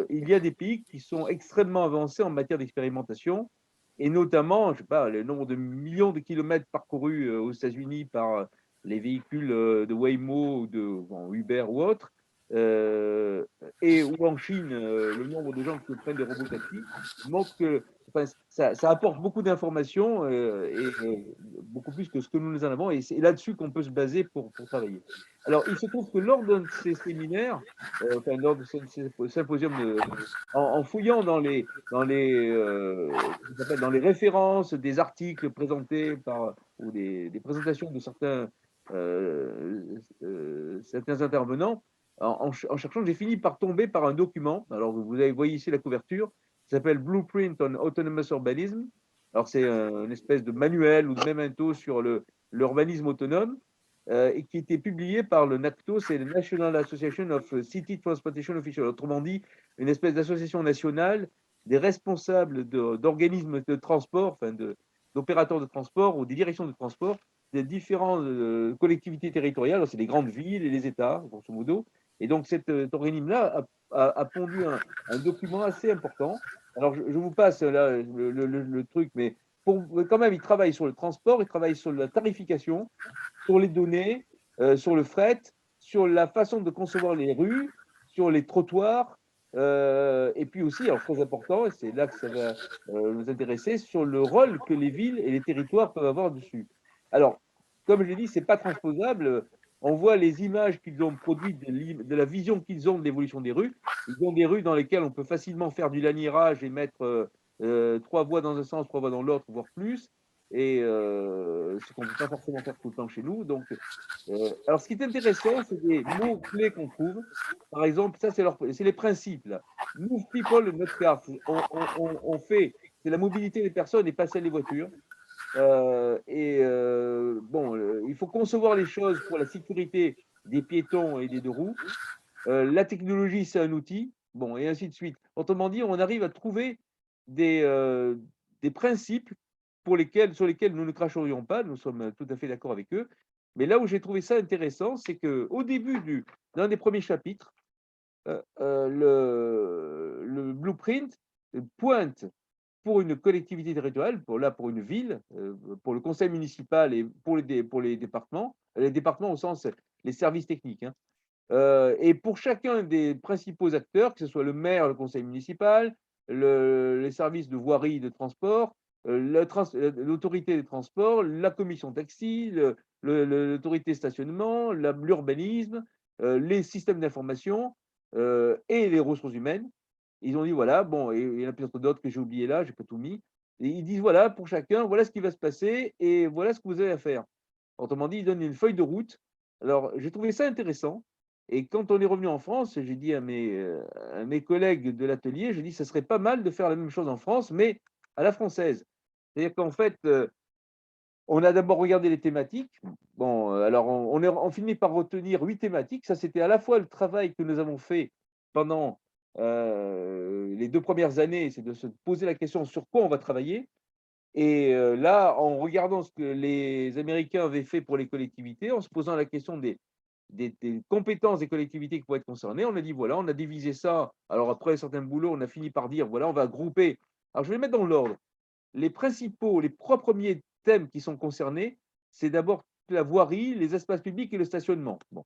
il y a des pays qui sont extrêmement avancés en matière d'expérimentation, et notamment, je sais pas, le nombre de millions de kilomètres parcourus aux États-Unis par les véhicules de Waymo ou de Uber ou autres, ou en Chine, le nombre de gens qui prennent des robotaxis montre que ça apporte beaucoup d'informations beaucoup plus que ce que nous en avons, et c'est là-dessus qu'on peut se baser pour travailler. Alors, il se trouve que lors de ces séminaires, lors de ces symposiums, en fouillant dans les références des articles présentés ou des présentations de certains certains intervenants, en cherchant, j'ai fini par tomber par un document. Alors, voyez ici la couverture, qui s'appelle Blueprint on Autonomous Urbanism. Alors, c'est une espèce de manuel ou de memento sur l'urbanisme autonome et qui était publié par le NACTO, c'est le National Association of City Transportation Officials. Autrement dit, une espèce d'association nationale des responsables d'organismes de transport, enfin d'opérateurs de transport ou des directions de transport des différentes collectivités territoriales, c'est les grandes villes et les États, grosso modo. Et donc, cet organisme-là a pondu un document assez important. Alors, je vous passe là le truc, mais quand même, il travaille sur le transport, il travaille sur la tarification, sur les données, sur le fret, sur la façon de concevoir les rues, sur les trottoirs, et puis aussi, alors très important, et c'est là que ça va nous intéresser, sur le rôle que les villes et les territoires peuvent avoir dessus. Alors, comme je l'ai dit, ce n'est pas transposable. On voit les images qu'ils ont produites de la vision qu'ils ont de l'évolution des rues. Ils ont des rues dans lesquelles on peut facilement faire du laniérage et mettre 3 voies dans un sens, 3 voies dans l'autre, voire plus. Et ce qu'on ne peut pas forcément faire tout le temps chez nous. Donc, alors, ce qui est intéressant, c'est des mots-clés qu'on trouve. Par exemple, ça, c'est les principes. Là. Move people, not cars. On fait, c'est la mobilité des personnes et pas celle des voitures. Il faut concevoir les choses pour la sécurité des piétons et des deux roues. La technologie, c'est un outil. Bon, et ainsi de suite. Autrement dit, on arrive à trouver des principes sur lesquels nous ne cracherions pas. Nous sommes tout à fait d'accord avec eux. Mais là où j'ai trouvé ça intéressant, c'est qu'au début d'un des premiers chapitres, le blueprint pointe pour une collectivité territoriale, pour une ville, pour le conseil municipal et pour les départements au sens les services techniques, hein, et pour chacun des principaux acteurs, que ce soit le maire, le conseil municipal, les services de voirie, de transport, l'autorité des transports, la commission taxi, l'autorité stationnement, l'urbanisme, les systèmes d'information et les ressources humaines. Ils ont dit voilà, bon, et il y en a peut-être d'autres que j'ai oublié là, j'ai pas tout mis. Et ils disent voilà, pour chacun, voilà ce qui va se passer et voilà ce que vous avez à faire. Autrement dit, ils donnent une feuille de route. Alors, j'ai trouvé ça intéressant. Et quand on est revenu en France, j'ai dit à mes collègues de l'atelier, j'ai dit, ça serait pas mal de faire la même chose en France, mais à la française. C'est-à-dire qu'en fait, on a d'abord regardé les thématiques. Bon, alors on finit par retenir 8 thématiques. Ça, c'était à la fois le travail que nous avons fait pendant les 2 premières années, c'est de se poser la question sur quoi on va travailler. Et là, en regardant ce que les Américains avaient fait pour les collectivités, en se posant la question des compétences des collectivités qui pourraient être concernées, on a dit voilà, on a divisé ça. Alors après certains boulots, on a fini par dire voilà, on va grouper. Alors je vais les mettre dans l'ordre. Les trois premiers thèmes qui sont concernés, c'est d'abord la voirie, les espaces publics et le stationnement. Bon.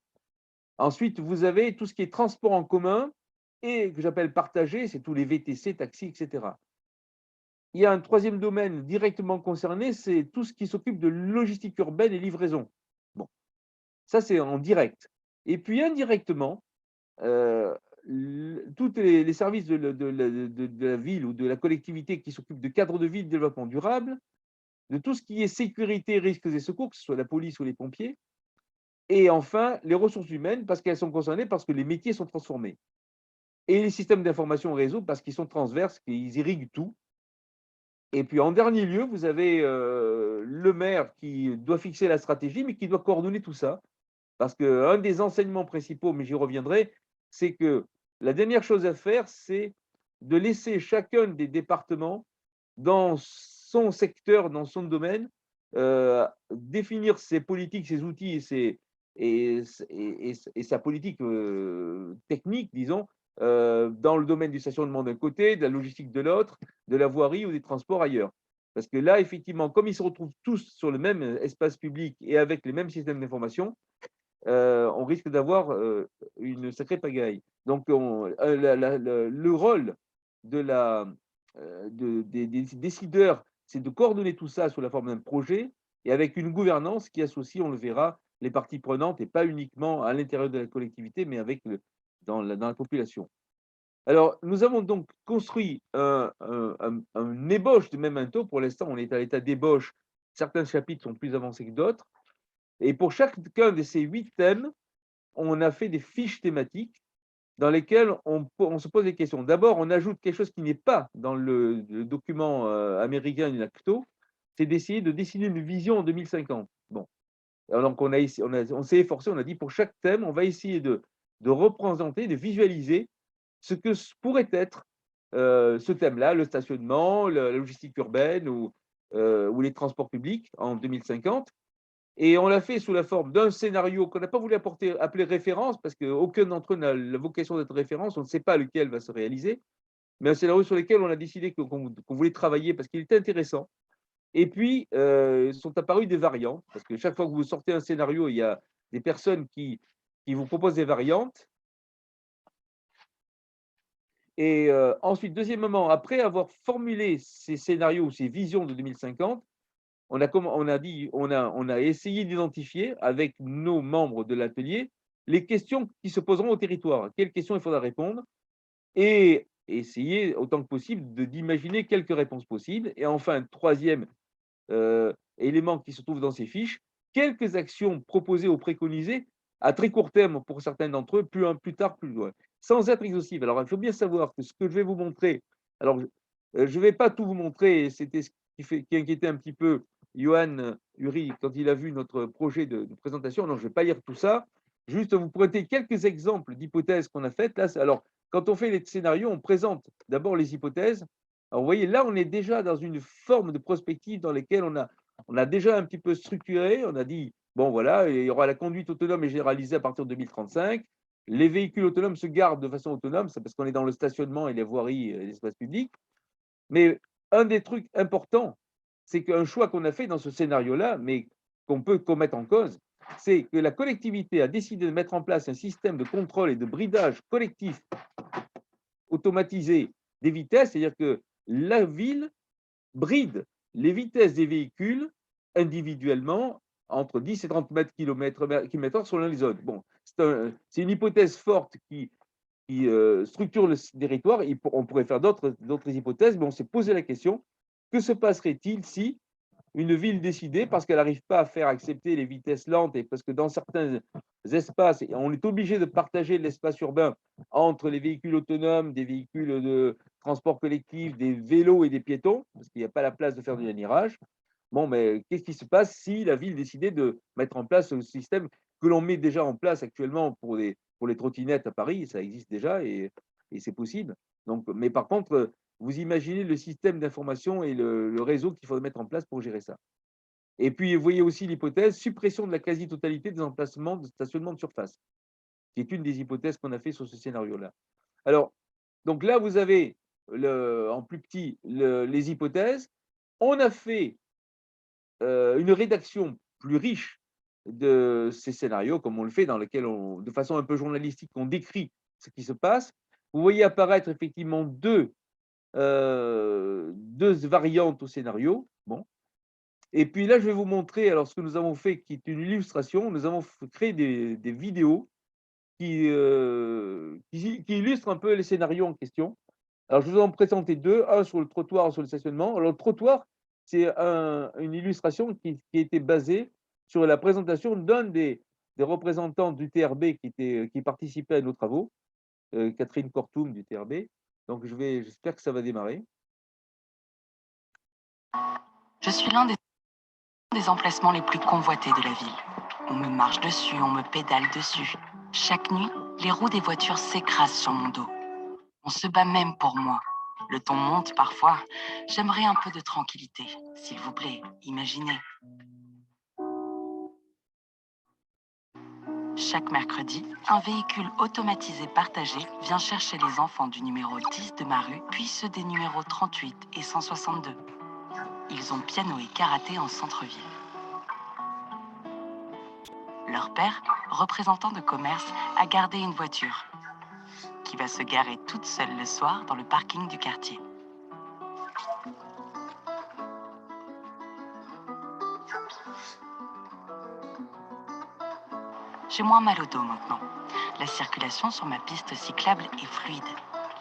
Ensuite, vous avez tout ce qui est transport en commun et que j'appelle partagé, c'est tous les VTC, taxis, etc. Il y a un troisième domaine directement concerné, c'est tout ce qui s'occupe de logistique urbaine et livraison. Bon, ça c'est en direct. Et puis indirectement, tous les services de la ville ou de la collectivité qui s'occupent de cadre de vie, de développement durable, de tout ce qui est sécurité, risques et secours, que ce soit la police ou les pompiers, et enfin les ressources humaines, parce qu'elles sont concernées, parce que les métiers sont transformés. Et les systèmes d'information réseau, parce qu'ils sont transverses, qu'ils irriguent tout. Et puis en dernier lieu, vous avez le maire qui doit fixer la stratégie, mais qui doit coordonner tout ça. Parce qu'un des enseignements principaux, mais j'y reviendrai, c'est que la dernière chose à faire, c'est de laisser chacun des départements dans son secteur, dans son domaine, définir ses politiques, ses outils et sa politique technique, disons, dans le domaine du stationnement d'un côté, de la logistique de l'autre, de la voirie ou des transports ailleurs. Parce que là, effectivement, comme ils se retrouvent tous sur le même espace public et avec les mêmes systèmes d'information, on risque d'avoir une sacrée pagaille. Donc, le rôle des décideurs, c'est de coordonner tout ça sous la forme d'un projet et avec une gouvernance qui associe, on le verra, les parties prenantes et pas uniquement à l'intérieur de la collectivité, mais dans la population. Alors, nous avons donc construit un ébauche de memento. Pour l'instant, on est à l'état d'ébauche. Certains chapitres sont plus avancés que d'autres. Et pour chacun de ces 8 thèmes, on a fait des fiches thématiques dans lesquelles on se pose des questions. D'abord, on ajoute quelque chose qui n'est pas dans le document américain du NACTO, c'est d'essayer de dessiner une vision en 2050. Bon, alors donc on s'est efforcé, on a dit pour chaque thème, on va essayer de représenter, de visualiser ce que pourrait être ce thème-là, le stationnement, la logistique urbaine ou les transports publics en 2050. Et on l'a fait sous la forme d'un scénario qu'on n'a pas voulu appeler référence, parce qu'aucun d'entre eux n'a la vocation d'être référence, on ne sait pas lequel va se réaliser, mais un scénario sur lequel on a décidé qu'on voulait travailler parce qu'il était intéressant. Et puis, sont apparues des variantes, parce que chaque fois que vous sortez un scénario, il y a des personnes qui vous proposent des variantes. Et ensuite, deuxièmement, après avoir formulé ces scénarios ou ces visions de 2050, on a essayé d'identifier avec nos membres de l'atelier les questions qui se poseront au territoire. Quelles questions il faudra répondre et essayer autant que possible d'imaginer quelques réponses possibles. Et enfin, troisième élément qui se trouve dans ces fiches, quelques actions proposées ou préconisées à très court terme pour certains d'entre eux, plus tard, plus loin, sans être exhaustive. Alors, il faut bien savoir que ce que je vais vous montrer, alors je ne vais pas tout vous montrer, c'était ce qui inquiétait un petit peu Johan Uri quand il a vu notre projet de présentation. Donc, je ne vais pas lire tout ça, juste vous prêter quelques exemples d'hypothèses qu'on a faites. Là, alors, quand on fait les scénarios, on présente d'abord les hypothèses. Alors, vous voyez, là, on est déjà dans une forme de prospective dans laquelle on a déjà un petit peu structuré. On a dit, bon, voilà, il y aura la conduite autonome et généralisée à partir de 2035. Les véhicules autonomes se gardent de façon autonome, c'est parce qu'on est dans le stationnement et les voiries et l'espace public. Mais un des trucs importants, c'est qu'un choix qu'on a fait dans ce scénario-là, mais qu'on peut commettre en cause, c'est que la collectivité a décidé de mettre en place un système de contrôle et de bridage collectif automatisé des vitesses, c'est-à-dire que la ville bride les vitesses des véhicules individuellement entre 10 et 30 mètres km/h selon les zones. Bon, c'est une hypothèse forte qui structure le territoire. On pourrait faire d'autres hypothèses, mais on s'est posé la question, que se passerait-il si une ville décidée, parce qu'elle n'arrive pas à faire accepter les vitesses lentes et parce que dans certains espaces, on est obligé de partager l'espace urbain entre les véhicules autonomes, des véhicules de transport collectif, des vélos et des piétons, parce qu'il n'y a pas la place de faire du laniérage. Bon, mais qu'est-ce qui se passe si la ville décidait de mettre en place ce système que l'on met déjà en place actuellement pour les trottinettes à Paris, ça existe déjà et c'est possible. Donc, mais par contre, vous imaginez le système d'information et le réseau qu'il faut mettre en place pour gérer ça. Et puis, vous voyez aussi l'hypothèse suppression de la quasi-totalité des emplacements de stationnement de surface, qui est une des hypothèses qu'on a fait sur ce scénario-là. Alors, donc là, vous avez en plus petit les hypothèses. On a fait une rédaction plus riche de ces scénarios, comme on le fait, dans lequel de façon un peu journalistique, on décrit ce qui se passe. Vous voyez apparaître effectivement deux variantes au scénario. Bon. Et puis là, je vais vous montrer alors ce que nous avons fait, qui est une illustration. Nous avons créé des vidéos qui illustrent un peu les scénarios en question. Alors, je vous en présenter deux, un sur le trottoir, un sur le stationnement. Alors, le trottoir, c'est une illustration qui a été basée sur la présentation d'un des représentants du TRB qui participait à nos travaux, Catherine Kortoum du TRB. Donc, j'espère que ça va démarrer. Je suis l'un des emplacements les plus convoités de la ville. On me marche dessus, on me pédale dessus. Chaque nuit, les roues des voitures s'écrasent sur mon dos. On se bat même pour moi. Le ton monte parfois. J'aimerais un peu de tranquillité. S'il vous plaît, imaginez. Chaque mercredi, un véhicule automatisé partagé vient chercher les enfants du numéro 10 de ma rue, puis ceux des numéros 38 et 162. Ils ont piano et karaté en centre-ville. Leur père, représentant de commerce, a gardé une voiture qui va se garer toute seule le soir dans le parking du quartier. J'ai moins mal au dos maintenant. La circulation sur ma piste cyclable est fluide.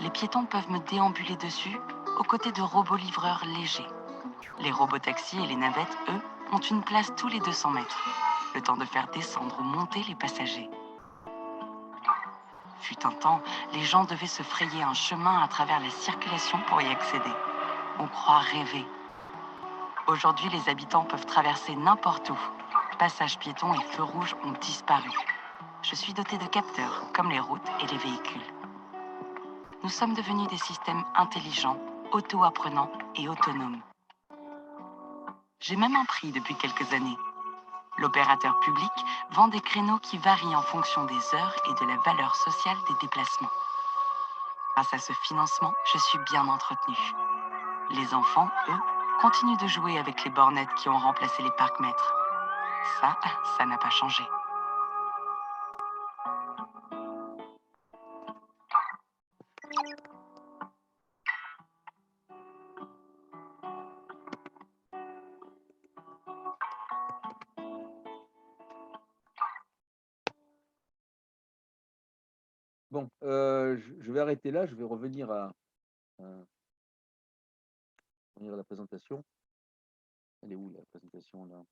Les piétons peuvent me déambuler dessus aux côtés de robots livreurs légers. Les robots taxis et les navettes, eux, ont une place tous les 200 mètres. le temps de faire descendre ou monter les passagers. Fut un temps, les gens devaient se frayer un chemin à travers la circulation pour y accéder. On croit rêver. Aujourd'hui, les habitants peuvent traverser n'importe où. Passages piétons et feux rouges ont disparu. Je suis dotée de capteurs, comme les routes et les véhicules. Nous sommes devenus des systèmes intelligents, auto-apprenants et autonomes. J'ai même un prix depuis quelques années. L'opérateur public vend des créneaux qui varient en fonction des heures et de la valeur sociale des déplacements. Grâce à ce financement, je suis bien entretenue. Les enfants, eux, continuent de jouer avec les bornettes qui ont remplacé les parcs-mètres. Ça n'a pas changé. Bon, je vais arrêter là, je vais revenir à la présentation. Elle est où la présentation là?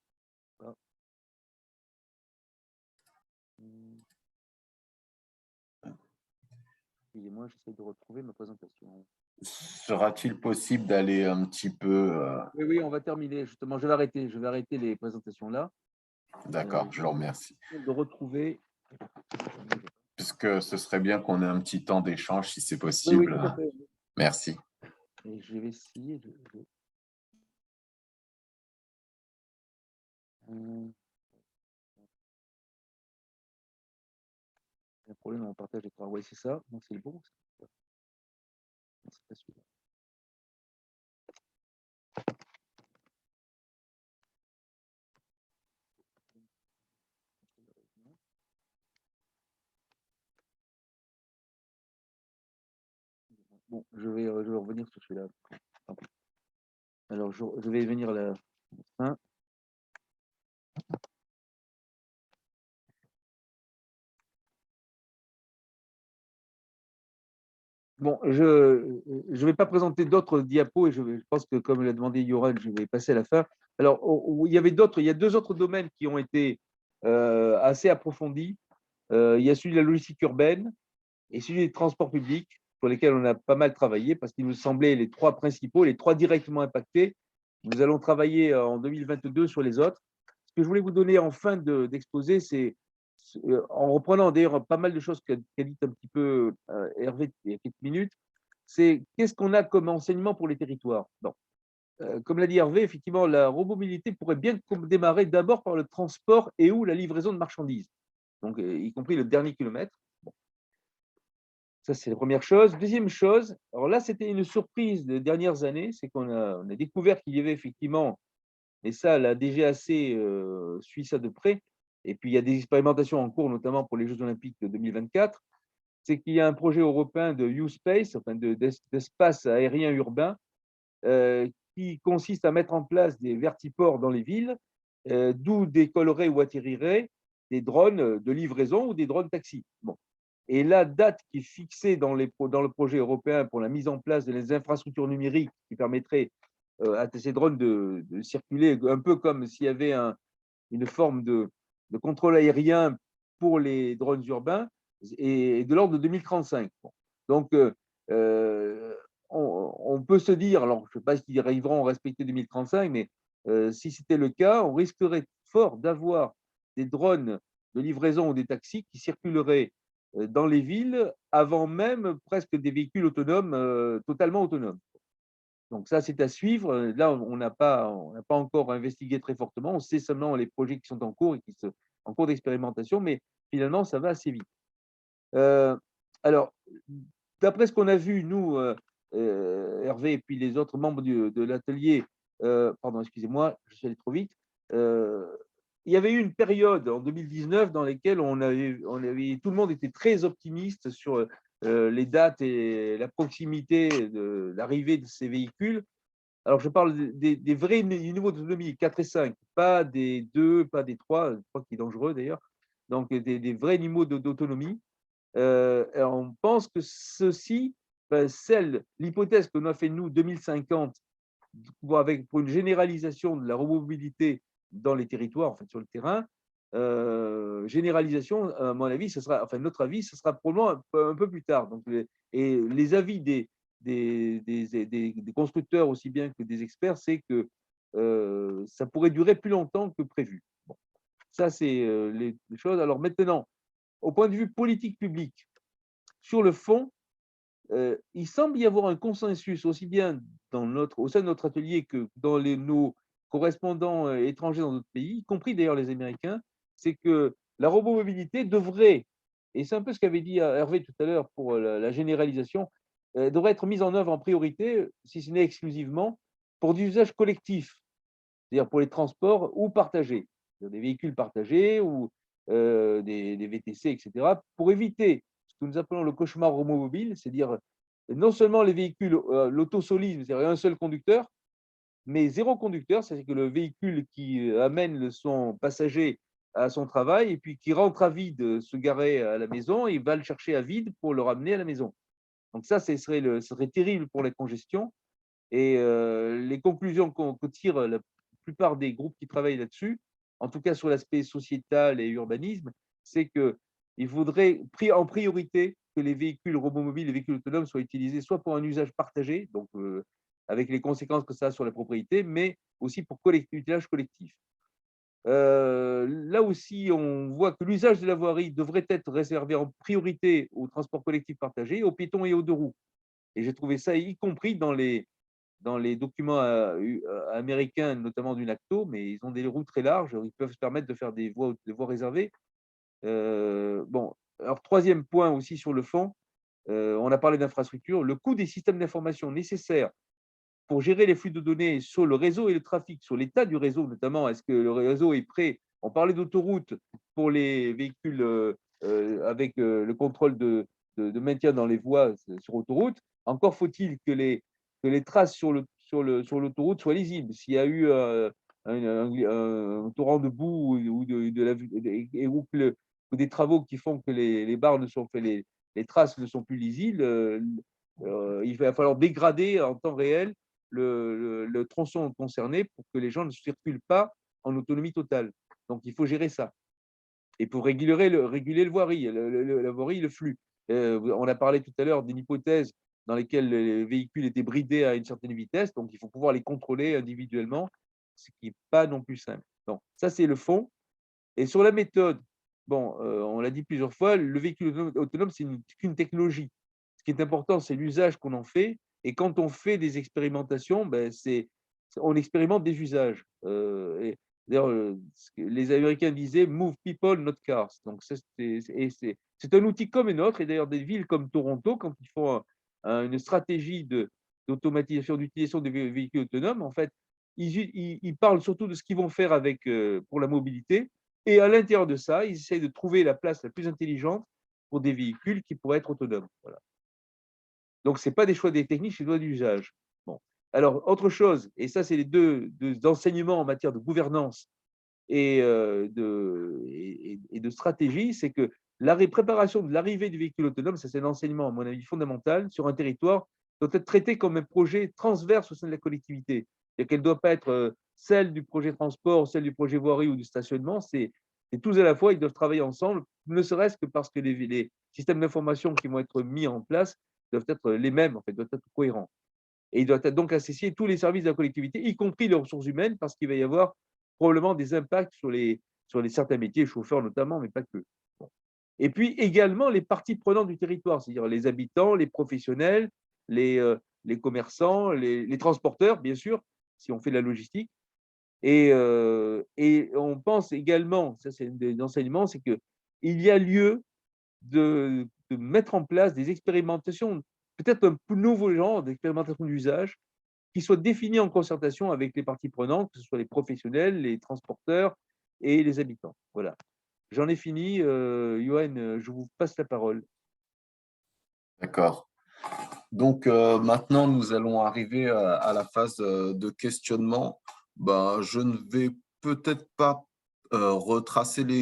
Ah. Excusez-moi, j'essaie de retrouver ma présentation. Sera-t-il possible d'aller un petit peu… Oui, on va terminer. Justement, je vais arrêter les présentations là. D'accord, je vous remercie. De retrouver. Puisque ce serait bien qu'on ait un petit temps d'échange, si c'est Oui, possible. tout à fait. Merci. Et je vais essayer de… Un problème, on partage l'écran. Oui, c'est ça. Donc, c'est le bon. Non, c'est pas celui-là. Bon, je vais revenir sur celui-là. Alors, je vais venir à la fin. Bon, je ne vais pas présenter d'autres diapos et je pense que, comme l'a demandé Yoran, je vais passer à la fin. Alors, il y a deux autres domaines qui ont été assez approfondis. Il y a celui de la logistique urbaine et celui des transports publics, sur lesquels on a pas mal travaillé parce qu'ils nous semblaient les trois principaux, les trois directement impactés. Nous allons travailler en 2022 sur les autres. Ce que je voulais vous donner en fin d'exposé, c'est en reprenant d'ailleurs pas mal de choses qu'a dit un petit peu Hervé il y a quelques minutes, c'est qu'est-ce qu'on a comme enseignement pour les territoires. Bon. Comme l'a dit Hervé, effectivement, la robomobilité pourrait bien démarrer d'abord par le transport et ou la livraison de marchandises, donc y compris le dernier kilomètre. Bon. Ça, c'est la première chose. Deuxième chose, alors là, c'était une surprise des dernières années, c'est qu'on a découvert qu'il y avait effectivement, et ça, la DGAC suit ça de près, et puis il y a des expérimentations en cours, notamment pour les Jeux Olympiques de 2024, c'est qu'il y a un projet européen de U-Space, enfin d'espace aérien urbain, qui consiste à mettre en place des vertiports dans les villes, d'où décolleraient ou atterriraient des drones de livraison ou des drones taxis. Bon. Et la date qui est fixée dans le projet européen pour la mise en place des infrastructures numériques qui permettraient à ces drones de circuler un peu comme s'il y avait une forme de contrôle aérien pour les drones urbains, est de l'ordre de 2035. Bon. Donc, on peut se dire, alors je ne sais pas s'ils arriveront à respecter 2035, mais si c'était le cas, on risquerait fort d'avoir des drones de livraison ou des taxis qui circuleraient dans les villes avant même presque des véhicules autonomes, totalement autonomes. Donc ça, c'est à suivre. Là, on n'a pas encore investigué très fortement. On sait seulement les projets qui sont en cours et qui sont en cours d'expérimentation, mais finalement, ça va assez vite. Alors, d'après ce qu'on a vu, nous, Hervé et puis les autres membres de l'atelier, pardon, excusez-moi, je suis allé trop vite. Il y avait eu une période en 2019 dans laquelle tout le monde était très optimiste sur les dates et la proximité de l'arrivée de ces véhicules. Alors, je parle des vrais niveaux d'autonomie, 4 et 5, pas des 2, pas des 3 qui est dangereux d'ailleurs, donc des vrais niveaux d'autonomie. On pense que ceci, l'hypothèse que nous a fait nous 2050 pour une généralisation de la mobilité dans les territoires, en fait, sur le terrain, généralisation, à mon avis, notre avis, ce sera probablement un peu plus tard. Donc, les avis des constructeurs aussi bien que des experts, c'est que ça pourrait durer plus longtemps que prévu. Bon, ça, c'est les choses. Alors maintenant, au point de vue politique publique, sur le fond, il semble y avoir un consensus aussi bien au sein de notre atelier que dans nos correspondants étrangers dans d'autres pays, y compris d'ailleurs les Américains, c'est que la robomobilité devrait, et c'est un peu ce qu'avait dit Hervé tout à l'heure pour la généralisation, devrait être mise en œuvre en priorité, si ce n'est exclusivement, pour des usages collectifs, c'est-à-dire pour les transports ou partagés, des véhicules partagés ou des VTC, etc., pour éviter ce que nous appelons le cauchemar romomobile, c'est-à-dire non seulement les véhicules, l'autosolisme, c'est-à-dire un seul conducteur, mais zéro conducteur, c'est-à-dire que le véhicule qui amène son passager à son travail et puis qui rentre à vide, se garer à la maison, il va le chercher à vide pour le ramener à la maison. Donc ça, ce serait terrible pour la congestion. Et les conclusions que tirent la plupart des groupes qui travaillent là-dessus, en tout cas sur l'aspect sociétal et urbanisme, c'est qu'il faudrait en priorité que les véhicules robomobiles, les véhicules autonomes soient utilisés soit pour un usage partagé, donc avec les conséquences que ça a sur la propriété, mais aussi pour l'usage collectif. Là aussi, on voit que l'usage de la voirie devrait être réservé en priorité au transport collectif partagé, aux piétons et aux deux roues. Et j'ai trouvé ça, y compris dans les documents américains, notamment du NACTO, mais ils ont des routes très larges, ils peuvent se permettre de faire des voies réservées. Bon, alors troisième point aussi sur le fond, on a parlé d'infrastructure, le coût des systèmes d'information nécessaires pour gérer les flux de données sur le réseau et le trafic, sur l'état du réseau notamment, est-ce que le réseau est prêt? On parlait d'autoroute pour les véhicules avec le contrôle de maintien dans les voies sur autoroute. Encore faut-il que les traces sur l'autoroute soient lisibles. S'il y a eu un torrent de boue ou des travaux qui font que les barres ne sont fait, les traces ne sont plus lisibles, il va falloir dégrader en temps réel le tronçon concerné pour que les gens ne circulent pas en autonomie totale. Donc, il faut gérer ça. Et pour réguler le voirie, la voirie, le flux. On a parlé tout à l'heure d'une hypothèse dans laquelle les véhicules étaient bridés à une certaine vitesse, donc il faut pouvoir les contrôler individuellement, ce qui n'est pas non plus simple. Donc, ça, c'est le fond. Et sur la méthode, bon, on l'a dit plusieurs fois, le véhicule autonome, c'est qu'une technologie. Ce qui est important, c'est l'usage qu'on en fait. Et quand on fait des expérimentations, ben on expérimente des usages. D'ailleurs, les Américains disaient move people, not cars. Donc, c'est un outil comme un autre. Et d'ailleurs, des villes comme Toronto, quand ils font une stratégie d'automatisation, d'utilisation des véhicules autonomes, en fait, ils parlent surtout de ce qu'ils vont faire pour la mobilité. Et à l'intérieur de ça, ils essayent de trouver la place la plus intelligente pour des véhicules qui pourraient être autonomes. Voilà. Donc, ce n'est pas des choix des techniques, c'est des choix d'usage. Bon. Alors, autre chose, et ça, c'est les deux enseignements en matière de gouvernance et de stratégie, c'est que la préparation de l'arrivée du véhicule autonome, ça c'est un enseignement, à mon avis, fondamental sur un territoire, doit être traité comme un projet transverse au sein de la collectivité. Et qu'elle ne doit pas être celle du projet transport, celle du projet voirie ou du stationnement, c'est tous à la fois, ils doivent travailler ensemble, ne serait-ce que parce que les systèmes d'information qui vont être mis en place doivent être les mêmes, en fait, doivent être cohérents. Et il doit être donc associer tous les services de la collectivité, y compris les ressources humaines, parce qu'il va y avoir probablement des impacts sur certains métiers, chauffeurs notamment, mais pas que. Bon. Et puis également les parties prenantes du territoire, c'est-à-dire les habitants, les professionnels, les commerçants, les transporteurs, bien sûr, si on fait de la logistique. Et on pense également, ça c'est un enseignement, c'est qu'il y a lieu de mettre en place des expérimentations, peut-être un nouveau genre d'expérimentation d'usage, qui soient définies en concertation avec les parties prenantes, que ce soit les professionnels, les transporteurs et les habitants. Voilà. J'en ai fini. Yoann, je vous passe la parole. D'accord. Donc maintenant, nous allons arriver à la phase de questionnement. Ben, je ne vais peut-être pas retracer les